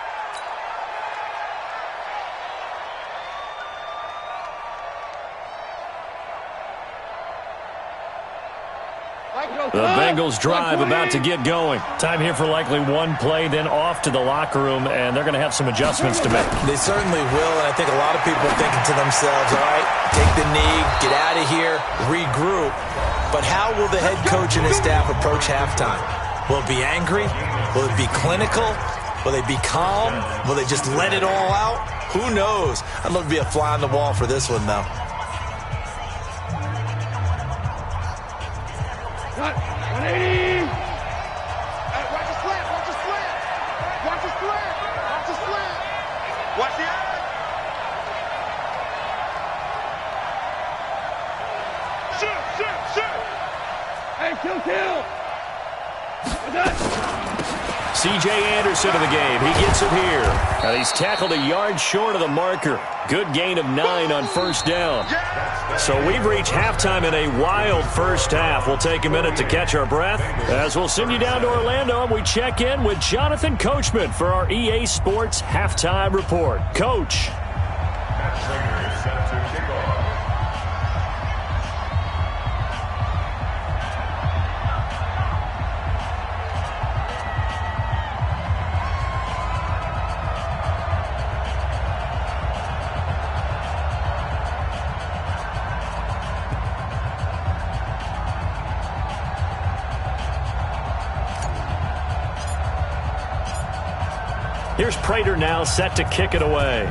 The Bengals drive about to get going. Time here for likely one play, then off to the locker room, and they're going to have some adjustments to make. They certainly will, and I think a lot of people are thinking to themselves, all right, take the knee, get out of here, regroup. But how will the head coach and his staff approach halftime? Will it be angry? Will it be clinical? Will they be calm? Will they just let it all out? Who knows? I'd love to be a fly on the wall for this one, though. Cut! 180! Watch the slant! Watch the slant! Watch the slant! Watch the slant! Watch the eye! Shoot! Hey, kill! C.J. Anderson of the game. He gets it here. And he's tackled a yard short of the marker. Good gain of 9 on 1st down. So we've reached halftime in a wild first half. We'll take a minute to catch our breath as we'll send you down to Orlando and we check in with Jonathan Coachman for our EA Sports Halftime Report. Coach. Here's Prater now set to kick it away.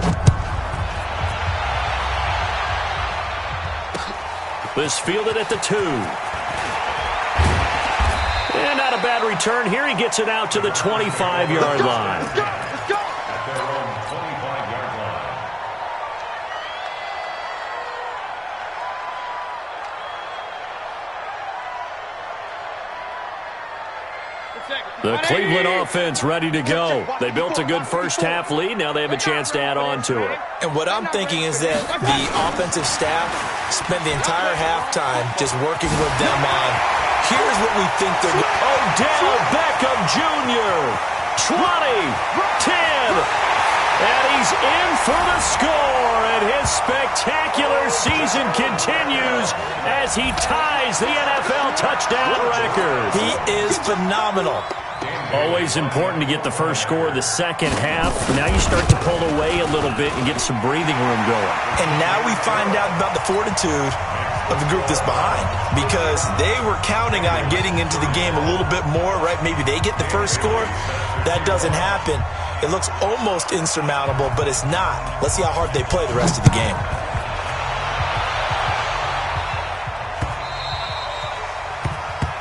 This fielded at the 2. And not a bad return here. He gets it out to the 25-yard line. Let's go! The Cleveland offense ready to go. They built a good first half lead. Now they have a chance to add on to it. And what I'm thinking is that the offensive staff spent the entire halftime just working with them on, here's what we think they're going to do. Odell Beckham Jr. 20, 10. And he's in for the score, and his spectacular season continues as he ties the NFL touchdown record. He is phenomenal. Always important to get the first score of the second half. Now you start to pull away a little bit and get some breathing room going. And now we find out about the fortitude of the group that's behind, because they were counting on getting into the game a little bit more, right? Maybe they get the first score. That doesn't happen. It looks almost insurmountable, but it's not. Let's see how hard they play the rest of the game.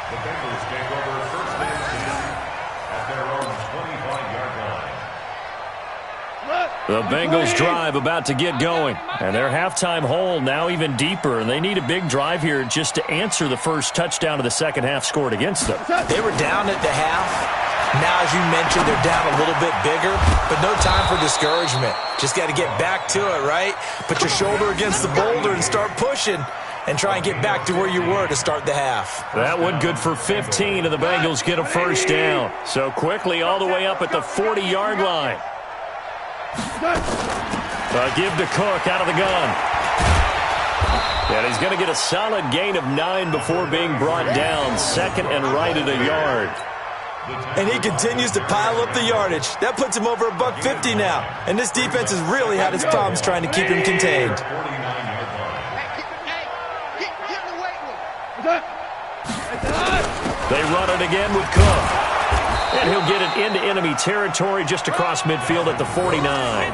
The Bengals take over first and 10 at their own 25-yard line. The Bengals drive about to get going, and their halftime hole now even deeper, and they need a big drive here just to answer the first touchdown of the second half scored against them. They were down at the half. Now, as you mentioned, they're down a little bit bigger, but no time for discouragement. Just got to get back to it, right? Put your shoulder against the boulder and start pushing and try and get back to where you were to start the half. That one good for 15, and the Bengals get a first down. So quickly all the way up at the 40-yard line. A give to Cook out of the gun. And he's going to get a solid gain of 9 before being brought down. Second and right at a yard. And he continues to pile up the yardage. That puts him over $150 now. And this defense has really had its problems trying to keep him contained. They run it again with Cook. And he'll get it into enemy territory just across midfield at the 49.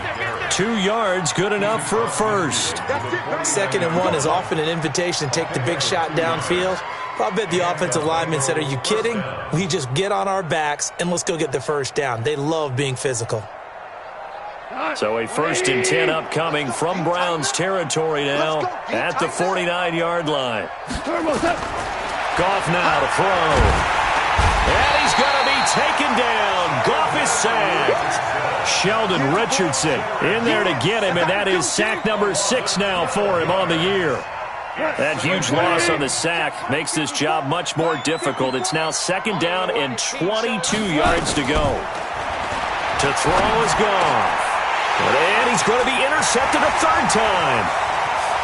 2 yards, good enough for a first. 2nd and 1 is often an invitation to take the big shot downfield. I bet the offensive lineman said, are you kidding? We just get on our backs and let's go get the first down. They love being physical. So a 1st and 10 upcoming from Browns territory now at the 49-yard line. Goff now to throw. And he's going to be taken down. Goff is sacked. Sheldon Richardson in there to get him, and that is sack number 6 now for him on the year. That huge loss on the sack makes this job much more difficult. It's now 2nd down and 22 yards to go. To throw is Goff. And he's going to be intercepted a 3rd time.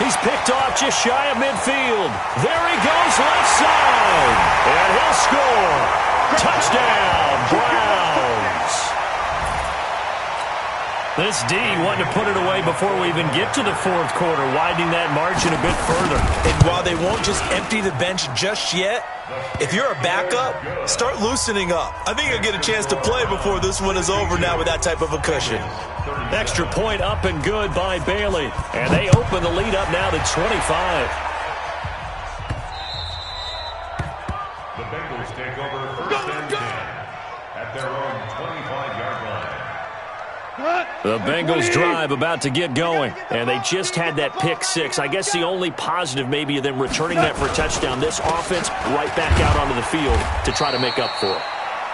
He's picked off just shy of midfield. There he goes left side. And he'll score. Touchdown, Browns. This D wanting to put it away before we even get to the 4th quarter, widening that margin a bit further. And while they won't just empty the bench just yet, if you're a backup, start loosening up. I think you'll get a chance to play before this one is over now with that type of a cushion. Extra point up and good by Bailey. And they open the lead up now to 25. The Bengals take over first and 10 at their own 25-yard line. The Bengals drive about to get going, and they just had that pick 6. I guess the only positive maybe of them returning that for a touchdown. This offense right back out onto the field to try to make up for it.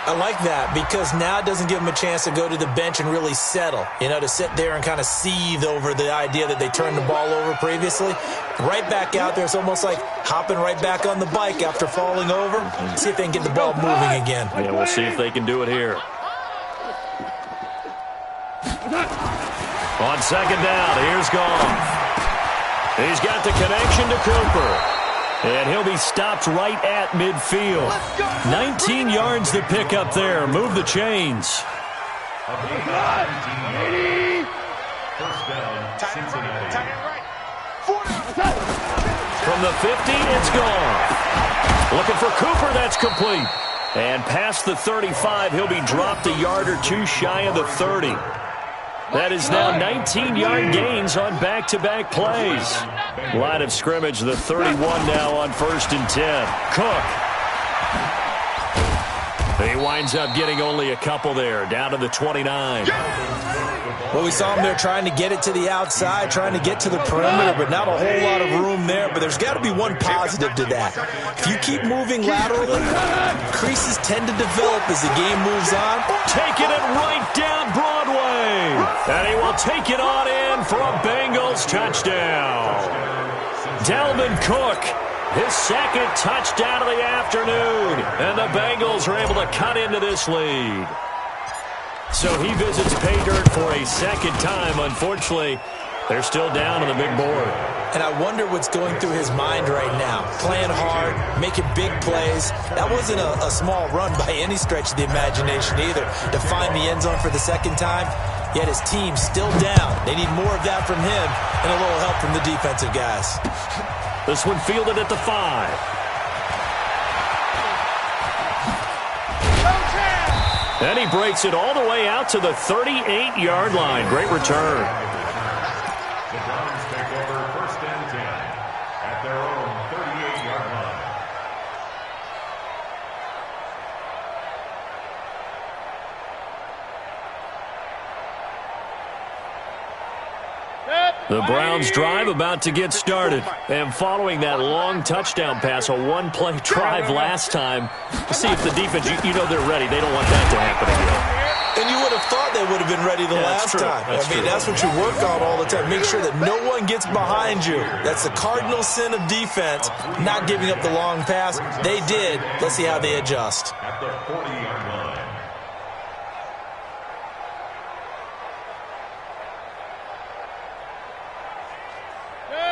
I like that because now it doesn't give them a chance to go to the bench and really settle, to sit there and kind of seethe over the idea that they turned the ball over previously. Right back out there, it's almost like hopping right back on the bike after falling over. See if they can get the ball moving again. Yeah, we'll see if they can do it here. On 2nd down, here's Goff. He's got the connection to Cooper. And he'll be stopped right at midfield. 19 yards to pick up there. Move the chains. First down, Cincinnati. From the 50, it's Goff. Looking for Cooper, that's complete. And past the 35, he'll be dropped a yard or 2 shy of the 30. That is now 19-yard gains on back-to-back plays. Line of scrimmage, the 31 now on 1st and 10. Cook. He winds up getting only a couple there, down to the 29. Well, we saw him there trying to get it to the outside, trying to get to the perimeter, but not a whole lot of room there. But there's got to be one positive to that. If you keep moving laterally, creases tend to develop as the game moves on. Taking it right down Broadway. And he will take it on in for a Bengals touchdown. Dalvin Cook, his 2nd touchdown of the afternoon. And the Bengals are able to cut into this lead. So he visits pay dirt for a 2nd time. Unfortunately, they're still down on the big board. And I wonder what's going through his mind right now. Playing hard, making big plays. That wasn't a small run by any stretch of the imagination either, to find the end zone for the 2nd time. Yet his team's still down. They need more of that from him and a little help from the defensive guys. This one fielded at the 5. And he breaks it all the way out to the 38-yard line. Great return. The Browns take over 1st and 10 at their own 38-yard line. The Browns drive about to get started. And following that long touchdown pass, a one-play drive last time, see if the defense, you know they're ready. They don't want that to happen again. And you would have thought they would have been ready the last time. That's what you work on all the time. Make sure that no one gets behind you. That's the cardinal sin of defense, not giving up the long pass. They did. Let's see how they adjust. At the 40-yard line.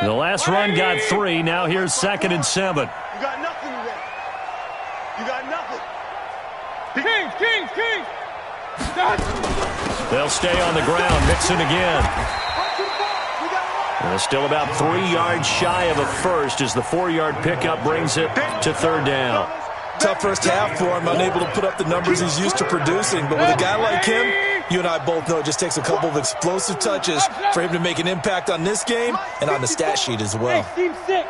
The last run got 3. Now here's 2nd and 7. You got nothing today. You got nothing. Kings. They'll stay on the ground. Mixon again. And they're still about 3 yards shy of a first as the 4-yard pickup brings it to 3rd down. Tough first half for him, unable to put up the numbers he's used to producing. But with a guy like him, you and I both know it just takes a couple of explosive touches for him to make an impact on this game and on the stat sheet as well. Hey, Team 6.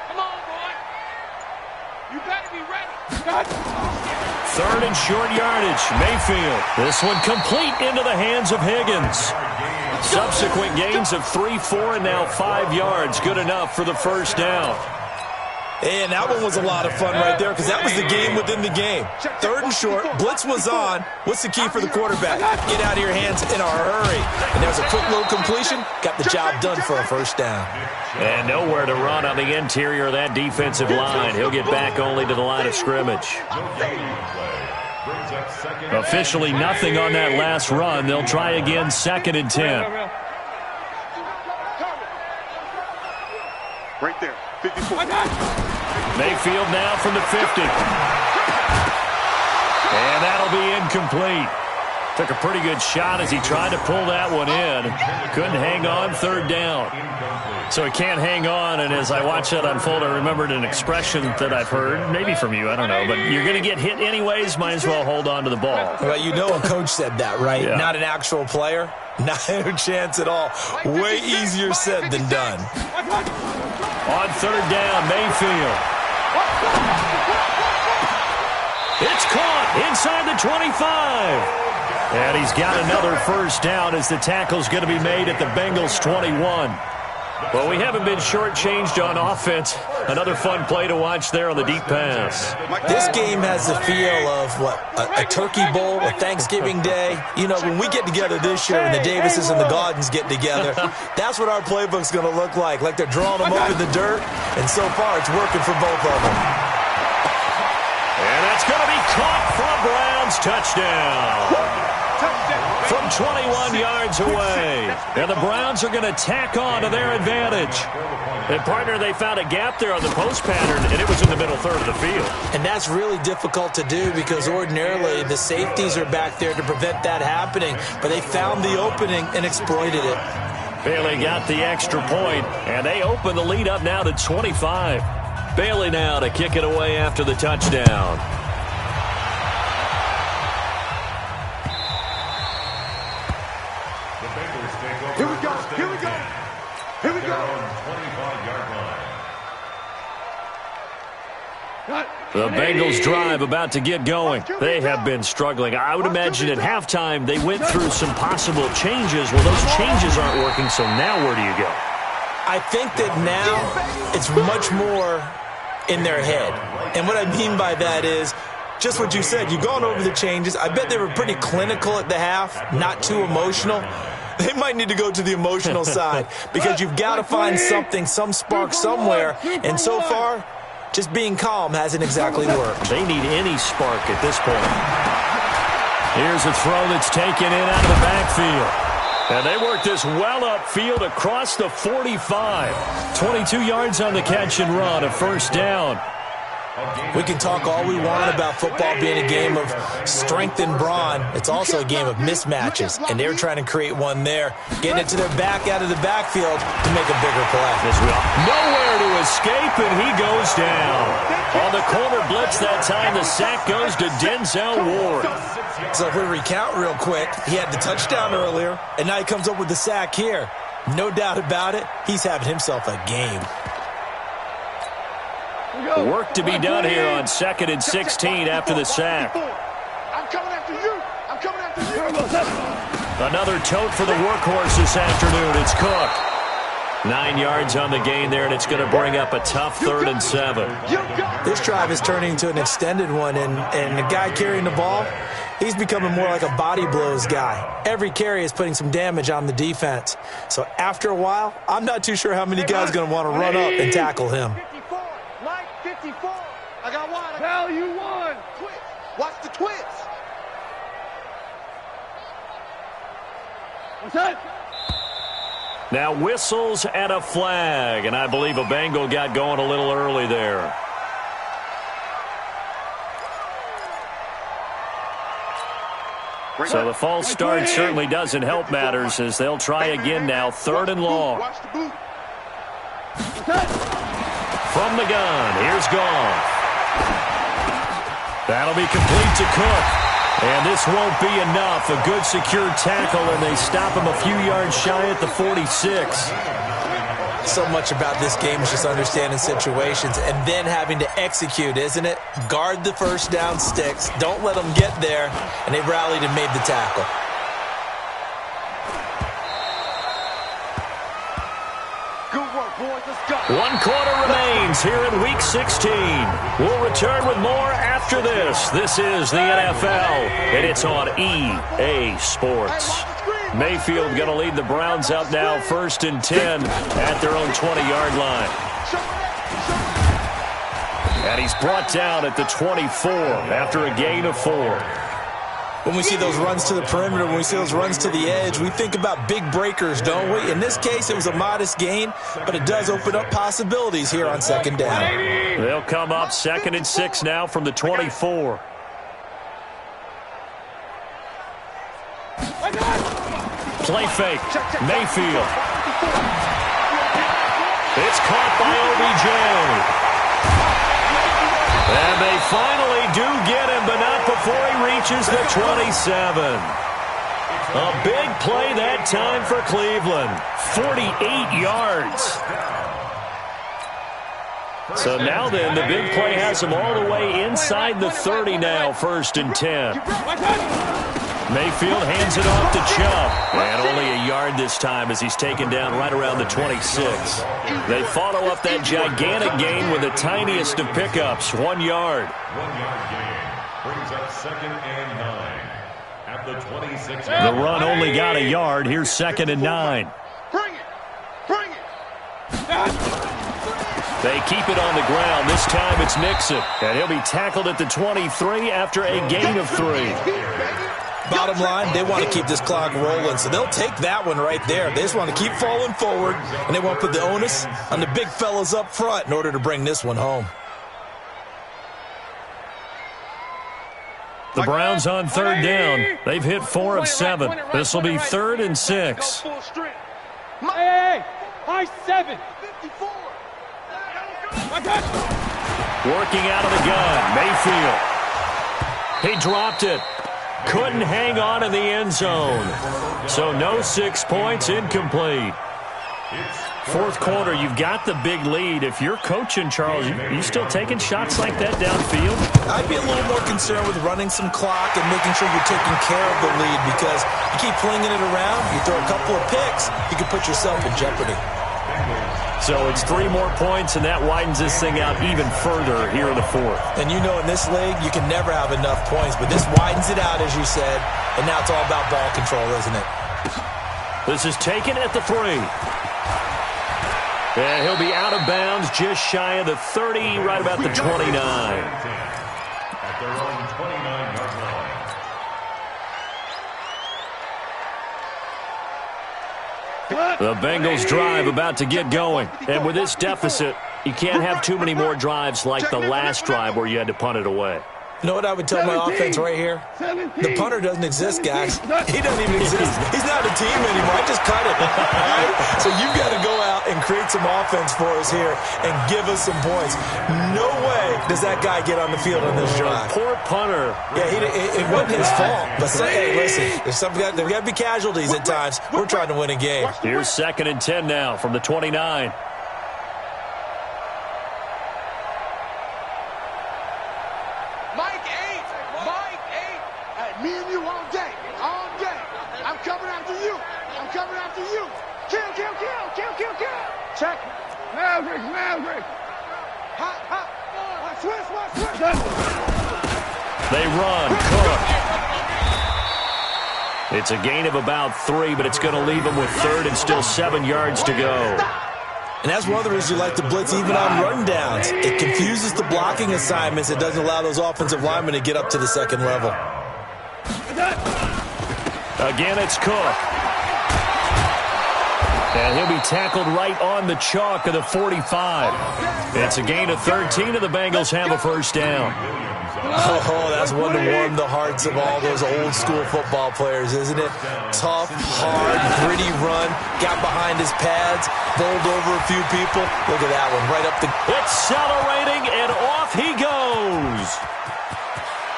Come on, boy. You better be ready. 3rd and short yardage. Mayfield. This one complete into the hands of Higgins. Subsequent gains of 3, 4, and now 5 yards. Good enough for the first down. And that one was a lot of fun right there because that was the game within the game. 3rd and short, blitz was on. What's the key for the quarterback? Get out of your hands in a hurry. And there's a quick little completion. Got the job done for a first down. And nowhere to run on the interior of that defensive line. He'll get back only to the line of scrimmage. Officially nothing on that last run. They'll try again 2nd and 10. Right there. 54. Mayfield now from the 50. And that'll be incomplete. Took a pretty good shot as he tried to pull that one in. Couldn't hang on, 3rd down. So he can't hang on, and as I watch that unfold, I remembered an expression that I've heard, maybe from you, I don't know, but you're going to get hit anyways, might as well hold on to the ball. Well, you know a coach said that, right? Yeah. Not an actual player. Not a chance at all. Way easier said than done. On 3rd down, Mayfield. It's caught inside the 25. And he's got another first down as the tackle's going to be made at the Bengals' 21. Well, we haven't been shortchanged on offense. Another fun play to watch there on the deep pass. This game has the feel of, a turkey bowl, a Thanksgiving day. You know, when we get together this year and the Davises and the Gaudens get together, that's what our playbook's going to look like they're drawing them up in the dirt, and so far it's working for both of them. And that's going to be caught for a Browns touchdown. From 21 yards away. And the Browns are going to tack on to their advantage. And, partner, they found a gap there on the post pattern, and it was in the middle third of the field. And that's really difficult to do because ordinarily the safeties are back there to prevent that happening. But they found the opening and exploited it. Bailey got the extra point, and they open the lead up now to 25. Bailey now to kick it away after the touchdown. Here we go. Here we go. The Bengals drive about to get going. They have been struggling. I would imagine at halftime they went through some possible changes. Well, those changes aren't working, so now where do you go? I think that now it's much more in their head. And what I mean by that is just what you said. You've gone over the changes. I bet they were pretty clinical at the half, not too emotional. They might need to go to the emotional side because you've got to find something, some spark somewhere. And so far, just being calm hasn't exactly worked. They need any spark at this point. Here's a throw that's taken in out of the backfield. And they work this well upfield across the 45. 22 yards on the catch and run, a first down. We can talk all we want about football being a game of strength and brawn. It's also a game of mismatches, and they're trying to create one there, getting it to their back out of the backfield to make a bigger play. Nowhere to escape, and he goes down. On the corner blitz that time, the sack goes to Denzel Ward. So if we recount real quick, he had the touchdown earlier, and now he comes up with the sack here. No doubt about it, he's having himself a game. Work to be done here on 2nd and 16 after the sack. I'm coming after you. I'm coming after you. Another tote for the workhorse this afternoon. It's Cook. 9 yards on the gain there, and it's going to bring up a tough 3rd and 7. This drive is turning into an extended one, and the guy carrying the ball, he's becoming more like a body blows guy. Every carry is putting some damage on the defense. So after a while, I'm not too sure how many guys are going to want to run up and tackle him. 54. I got one. Hell, you won. Twitch. Watch the twitch. What's that? Now whistles and a flag, and I believe a Bengal got going a little early there. So the false start certainly doesn't help matters as they'll try again now, 3rd and long. Watch the boot. From the gun, here's Goff. That'll be complete to Cook. And this won't be enough. A good secure tackle, and they stop him a few yards shy at the 46. So much about this game is just understanding situations and then having to execute, isn't it? Guard the first down sticks. Don't let them get there. And they rallied and made the tackle. One quarter remains here in Week 16. We'll return with more after this. This is the NFL, and it's on EA Sports. Mayfield going to lead the Browns up now, 1st and 10 at their own 20-yard line. And he's brought down at the 24 after a gain of 4. When we see those runs to the perimeter, when we see those runs to the edge, we think about big breakers, don't we? In this case, it was a modest gain, but it does open up possibilities here on 2nd down. They'll come up 2nd and 6 now from the 24. Play fake. Mayfield. It's caught by OBJ. And they finally do get him, but not before he reaches the 27. A big play that time for Cleveland. 48 yards. So now then, the big play has him all the way inside the 30 now, 1st and 10. Mayfield hands it off to Chubb. And only a yard this time as he's taken down right around the 26. They follow up that gigantic gain with the tiniest of pickups, 1 yard. 1 yard gain brings up 2nd and 9 at the 26. The run only got a yard. Here's 2nd and 9. Bring it. Bring it. They keep it on the ground. This time it's Mixon. And he'll be tackled at the 23 after a gain of 3. Bottom line, they want to keep this clock rolling, so they'll take that one right there. They just want to keep falling forward, and they want to put the onus on the big fellas up front in order to bring this one home. The Browns on 3rd down. They've hit 4 of 7. This will be 3rd and 6. Hey, high 7. Working out of the gun, Mayfield. He dropped it. Couldn't hang on in the end zone. So no 6 points, incomplete. 4th quarter, you've got the big lead. If you're coaching, Charles, you still taking shots like that downfield? I'd be a little more concerned with running some clock and making sure you're taking care of the lead, because you keep flinging it around, you throw a couple of picks, you can put yourself in jeopardy. So it's 3 more points, and that widens this thing out even further here in the 4th. And you know in this league, you can never have enough points, but this widens it out, as you said, and now it's all about ball control, isn't it? This is taken at the 3. And he'll be out of bounds just shy of the 30, right about the 29. At their own 29-yard line. The Bengals drive about to get going. And with this deficit, You can't have too many more drives like the last drive where you had to punt it away. You know what I would tell my offense right here? The punter doesn't exist, guys. He doesn't even exist. He's not a team anymore. I just cut it. All right? So you've got to go out and create some offense for us here and give us some points. No way does that guy get on the field on this drive. Poor punter. Yeah, it wasn't his fault. But hey, listen, there's got to be casualties at times. We're trying to win a game. Here's 2nd and 10 now from the 29. Me and you all day. All day. I'm coming after you. I'm coming after you. Kill, kill, kill, kill, kill, kill. Check. Maverick, Maverick. Hot, hot. Watch Swiss, watch Swiss. They run. Cook. It's a gain of about 3, but it's going to leave them with 3rd and still 7 yards to go. And that's one of the reasons you like to blitz even on rundowns. It confuses the blocking assignments. It doesn't allow those offensive linemen to get up to the 2nd level. Again, it's Cook. And he'll be tackled right on the chalk of the 45. It's a gain of 13, and the Bengals have a 1st down. Oh, that's one to warm the hearts of all those old-school football players, isn't it? Tough, hard, gritty run. Got behind his pads, bowled over a few people. Look at that one, right up the... Accelerating, and off he goes.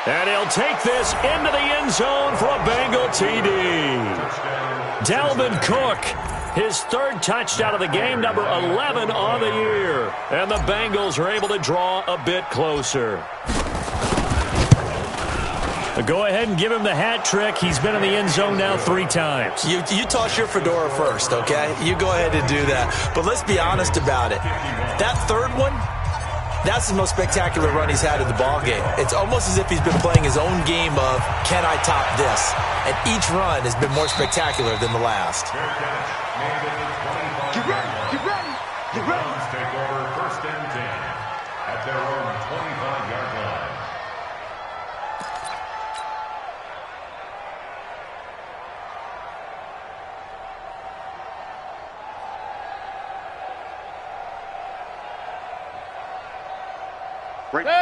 And he'll take this into the end zone for a Bengal TD. Dalvin Cook, his 3rd touchdown of the game, number 11 on the year. And the Bengals are able to draw a bit closer. Go ahead and give him the hat trick. He's been in the end zone now 3 times. You toss your fedora first, okay? You go ahead and do that. But let's be honest about it. That 3rd one, that's the most spectacular run he's had in the ballgame. It's almost as if he's been playing his own game of, can I top this? And each run has been more spectacular than the last. Get ready, get ready, get ready. Take over 1st and 10 at their own 25-yard line.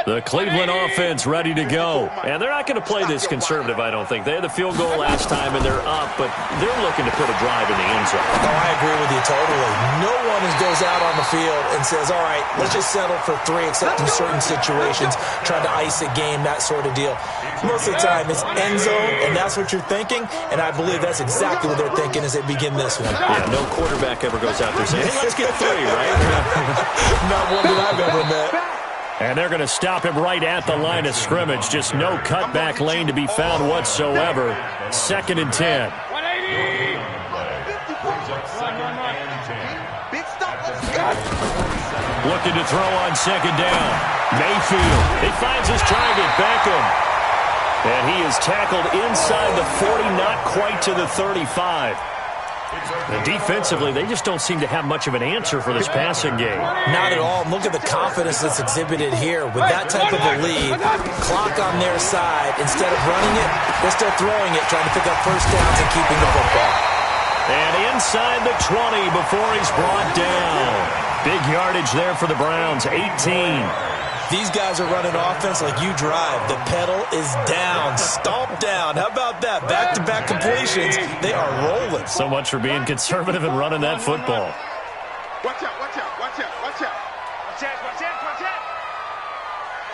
The Cleveland offense ready to go. And they're not going to play this conservative, I don't think. They had the field goal last time, and they're up, but they're looking to put a drive in the end zone. Oh, I agree with you totally. No one goes out on the field and says, all right, let's just settle for 3, except in certain situations, trying to ice a game, that sort of deal. Most of the time, it's end zone, and that's what you're thinking, and I believe that's exactly what they're thinking as they begin this one. Yeah, no quarterback ever goes out there saying, hey, let's get 3, right? Not one that I've ever met. And they're going to stop him right at the line of scrimmage. Just no cutback lane to be found whatsoever. 2nd and 10. 180. Looking to throw on 2nd down. Mayfield. He finds his target, Beckham. And he is tackled inside the 40, not quite to the 35. And defensively, they just don't seem to have much of an answer for this passing game. Not at all. Look at the confidence that's exhibited here. With that type of a lead, clock on their side, instead of running it, they're still throwing it, trying to pick up 1st downs and keeping the football. And inside the 20 before he's brought down. Big yardage there for the Browns, 18. These guys are running offense like you drive. The pedal is down, stomp down. How about that? Back-to-back completions. They are rolling. So much for being conservative and running that football. Watch out, watch out, watch out, watch out. Watch out, watch out, watch out.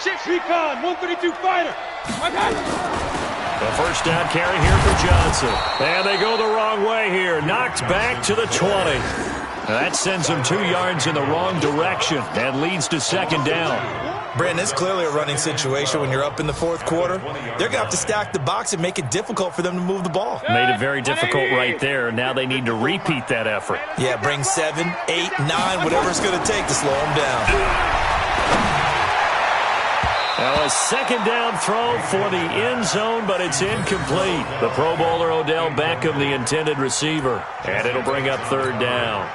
Shift recon, 132 fighter. I got it. The 1st down carry here for Johnson. And they go the wrong way here. Knocked back to the 20. That sends them 2 yards in the wrong direction and leads to 2nd down. Brandon, it's clearly a running situation when you're up in the 4th quarter. They're going to have to stack the box and make it difficult for them to move the ball. Made it very difficult right there. Now they need to repeat that effort. Yeah, bring 7, 8, 9, whatever it's going to take to slow them down. Now a 2nd down throw for the end zone, but it's incomplete. The Pro Bowler Odell Beckham, the intended receiver. And it'll bring up 3rd down.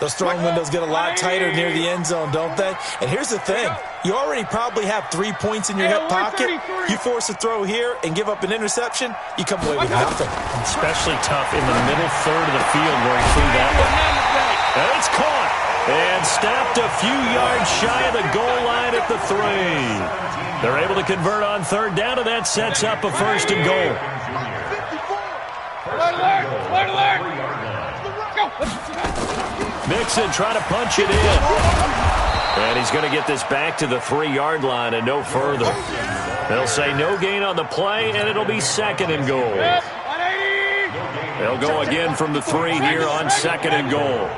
Those throwing windows get a lot tighter near the end zone, don't they? And here's the thing. You already probably have 3 points in your hip pocket. You force a throw here and give up an interception, you come away with nothing. Especially tough in the middle 3rd of the field where he threw that one. And it's caught. And stopped a few yards shy of the goal line at the 3. They're able to convert on third down, and that sets up a first and goal. Alert! Alert! Go! Mixon trying to punch it in. And he's going to get this back to the 3-yard line and no further. They'll say no gain on the play, and it'll be second and goal. They'll go again from the 3 here on second and goal.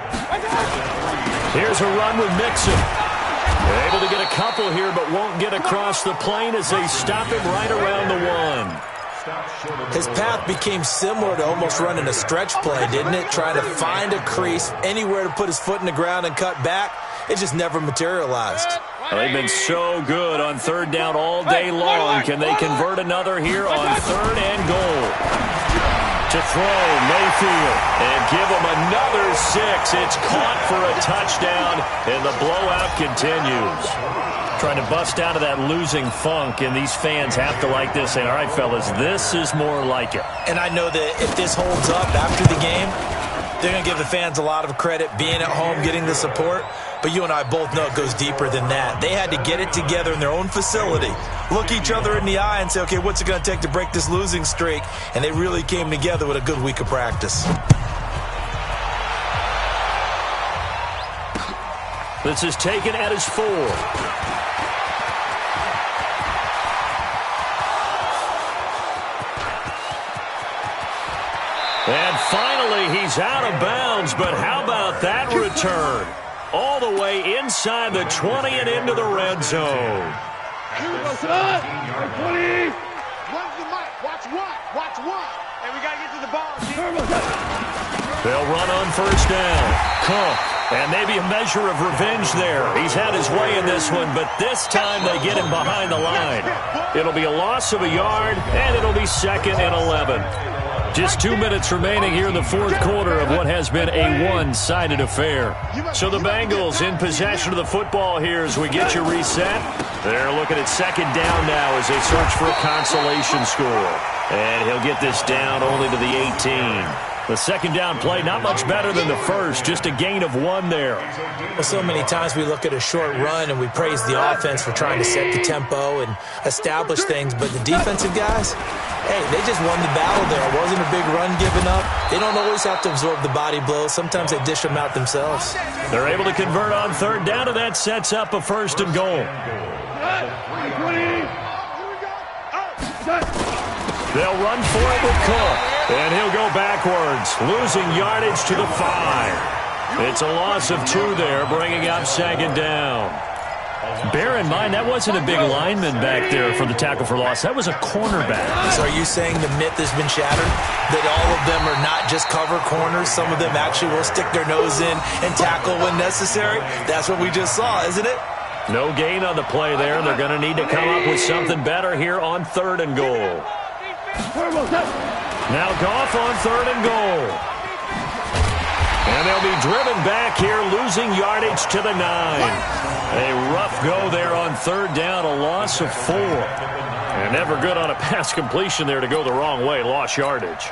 Here's a run with Mixon. They're able to get a couple here, but won't get across the plane as they stop him right around the 1. His path became similar to almost running a stretch play, didn't it? Trying to find a crease, anywhere to put his foot in the ground and cut back. It just never materialized. Well, they've been so good on third down all day long. Can they convert another here on third and goal? To throw, Mayfield, and give him another 6. It's caught for a touchdown, and the blowout continues. Trying to bust out of that losing funk, and these fans have to like this. Saying, all right, fellas, this is more like it. And I know that if this holds up after the game, they're going to give the fans a lot of credit being at home, getting the support. But you and I both know it goes deeper than that. They had to get it together in their own facility, look each other in the eye and say, okay, what's it going to take to break this losing streak? And they really came together with a good week of practice. This is taken at his 4. And finally, he's out of bounds, but how about that return? All the way inside the 20 and into the red zone. Here we go, son. 20. Where's the mic? Watch one. Watch one. Hey, we got to get to the ball. They'll run on first down. Cook. And maybe a measure of revenge there. He's had his way in this one, but this time they get him behind the line. It'll be a loss of a yard, and it'll be second and 11. Just 2 minutes remaining here in the fourth quarter of what has been a one-sided affair. So the Bengals in possession of the football here as we get you reset. They're looking at second down now as they search for a consolation score. And he'll get this down only to the 18. The second down play, not much better than the first, just a gain of 1 there. Well, so many times we look at a short run and we praise the offense for trying to set the tempo and establish things, but the defensive guys, hey, they just won the battle there. It wasn't a big run given up. They don't always have to absorb the body blows. Sometimes they dish them out themselves. They're able to convert on third down, and that sets up a first and goal. They'll run for it with Cook, and he'll go backwards, losing yardage to the 5. It's a loss of 2 there, bringing up second down. Bear in mind, that wasn't a big lineman back there for the tackle for loss. That was a cornerback. So are you saying the myth has been shattered? That all of them are not just cover corners? Some of them actually will stick their nose in and tackle when necessary? That's what we just saw, isn't it? No gain on the play there. They're going to need to come up with something better here on third and goal. Now Goff on third and goal. And they'll be driven back here, losing yardage to the 9. A rough go there on third down, a loss of 4. And never good on a pass completion there to go the wrong way, lost yardage.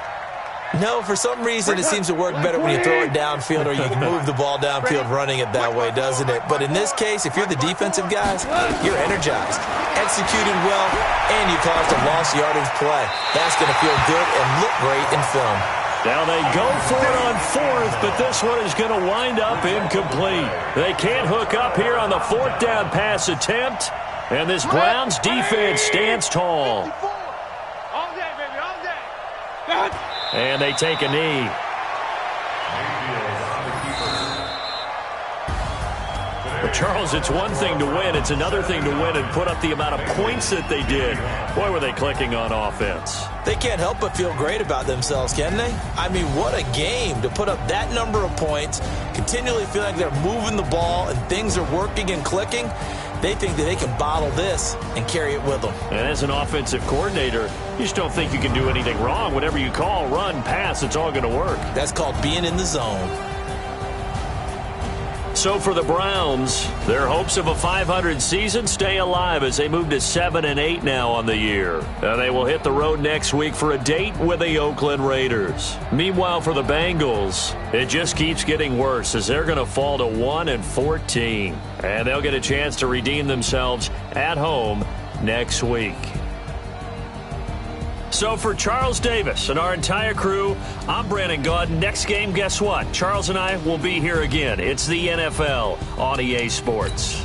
No, for some reason it seems to work better when you throw it downfield or you can move the ball downfield running it that way, doesn't it? But in this case, if you're the defensive guys, you're energized, executed well, and you caused a lost yardage play. That's going to feel good and look great in film. Now they go for it on fourth, but this one is going to wind up incomplete. They can't hook up here on the fourth down pass attempt, and this Browns defense stands tall. All day, baby, all day. And they take a knee. But Charles, it's one thing to win. It's another thing to win and put up the amount of points that they did. Boy, were they clicking on offense. They can't help but feel great about themselves, can they? I mean, what a game to put up that number of points, continually feel like they're moving the ball and things are working and clicking. They think that they can bottle this and carry it with them. And as an offensive coordinator, you just don't think you can do anything wrong. Whatever you call, run, pass, it's all going to work. That's called being in the zone. So for the Browns, their hopes of a 500 season stay alive as they move to 7-8 now on the year. And they will hit the road next week for a date with the Oakland Raiders. Meanwhile, for the Bengals, it just keeps getting worse as they're going to fall to 1-14. And they'll get a chance to redeem themselves at home next week. So for Charles Davis and our entire crew, I'm Brandon Gaud. Next game, guess what? Charles and I will be here again. It's the NFL on EA Sports.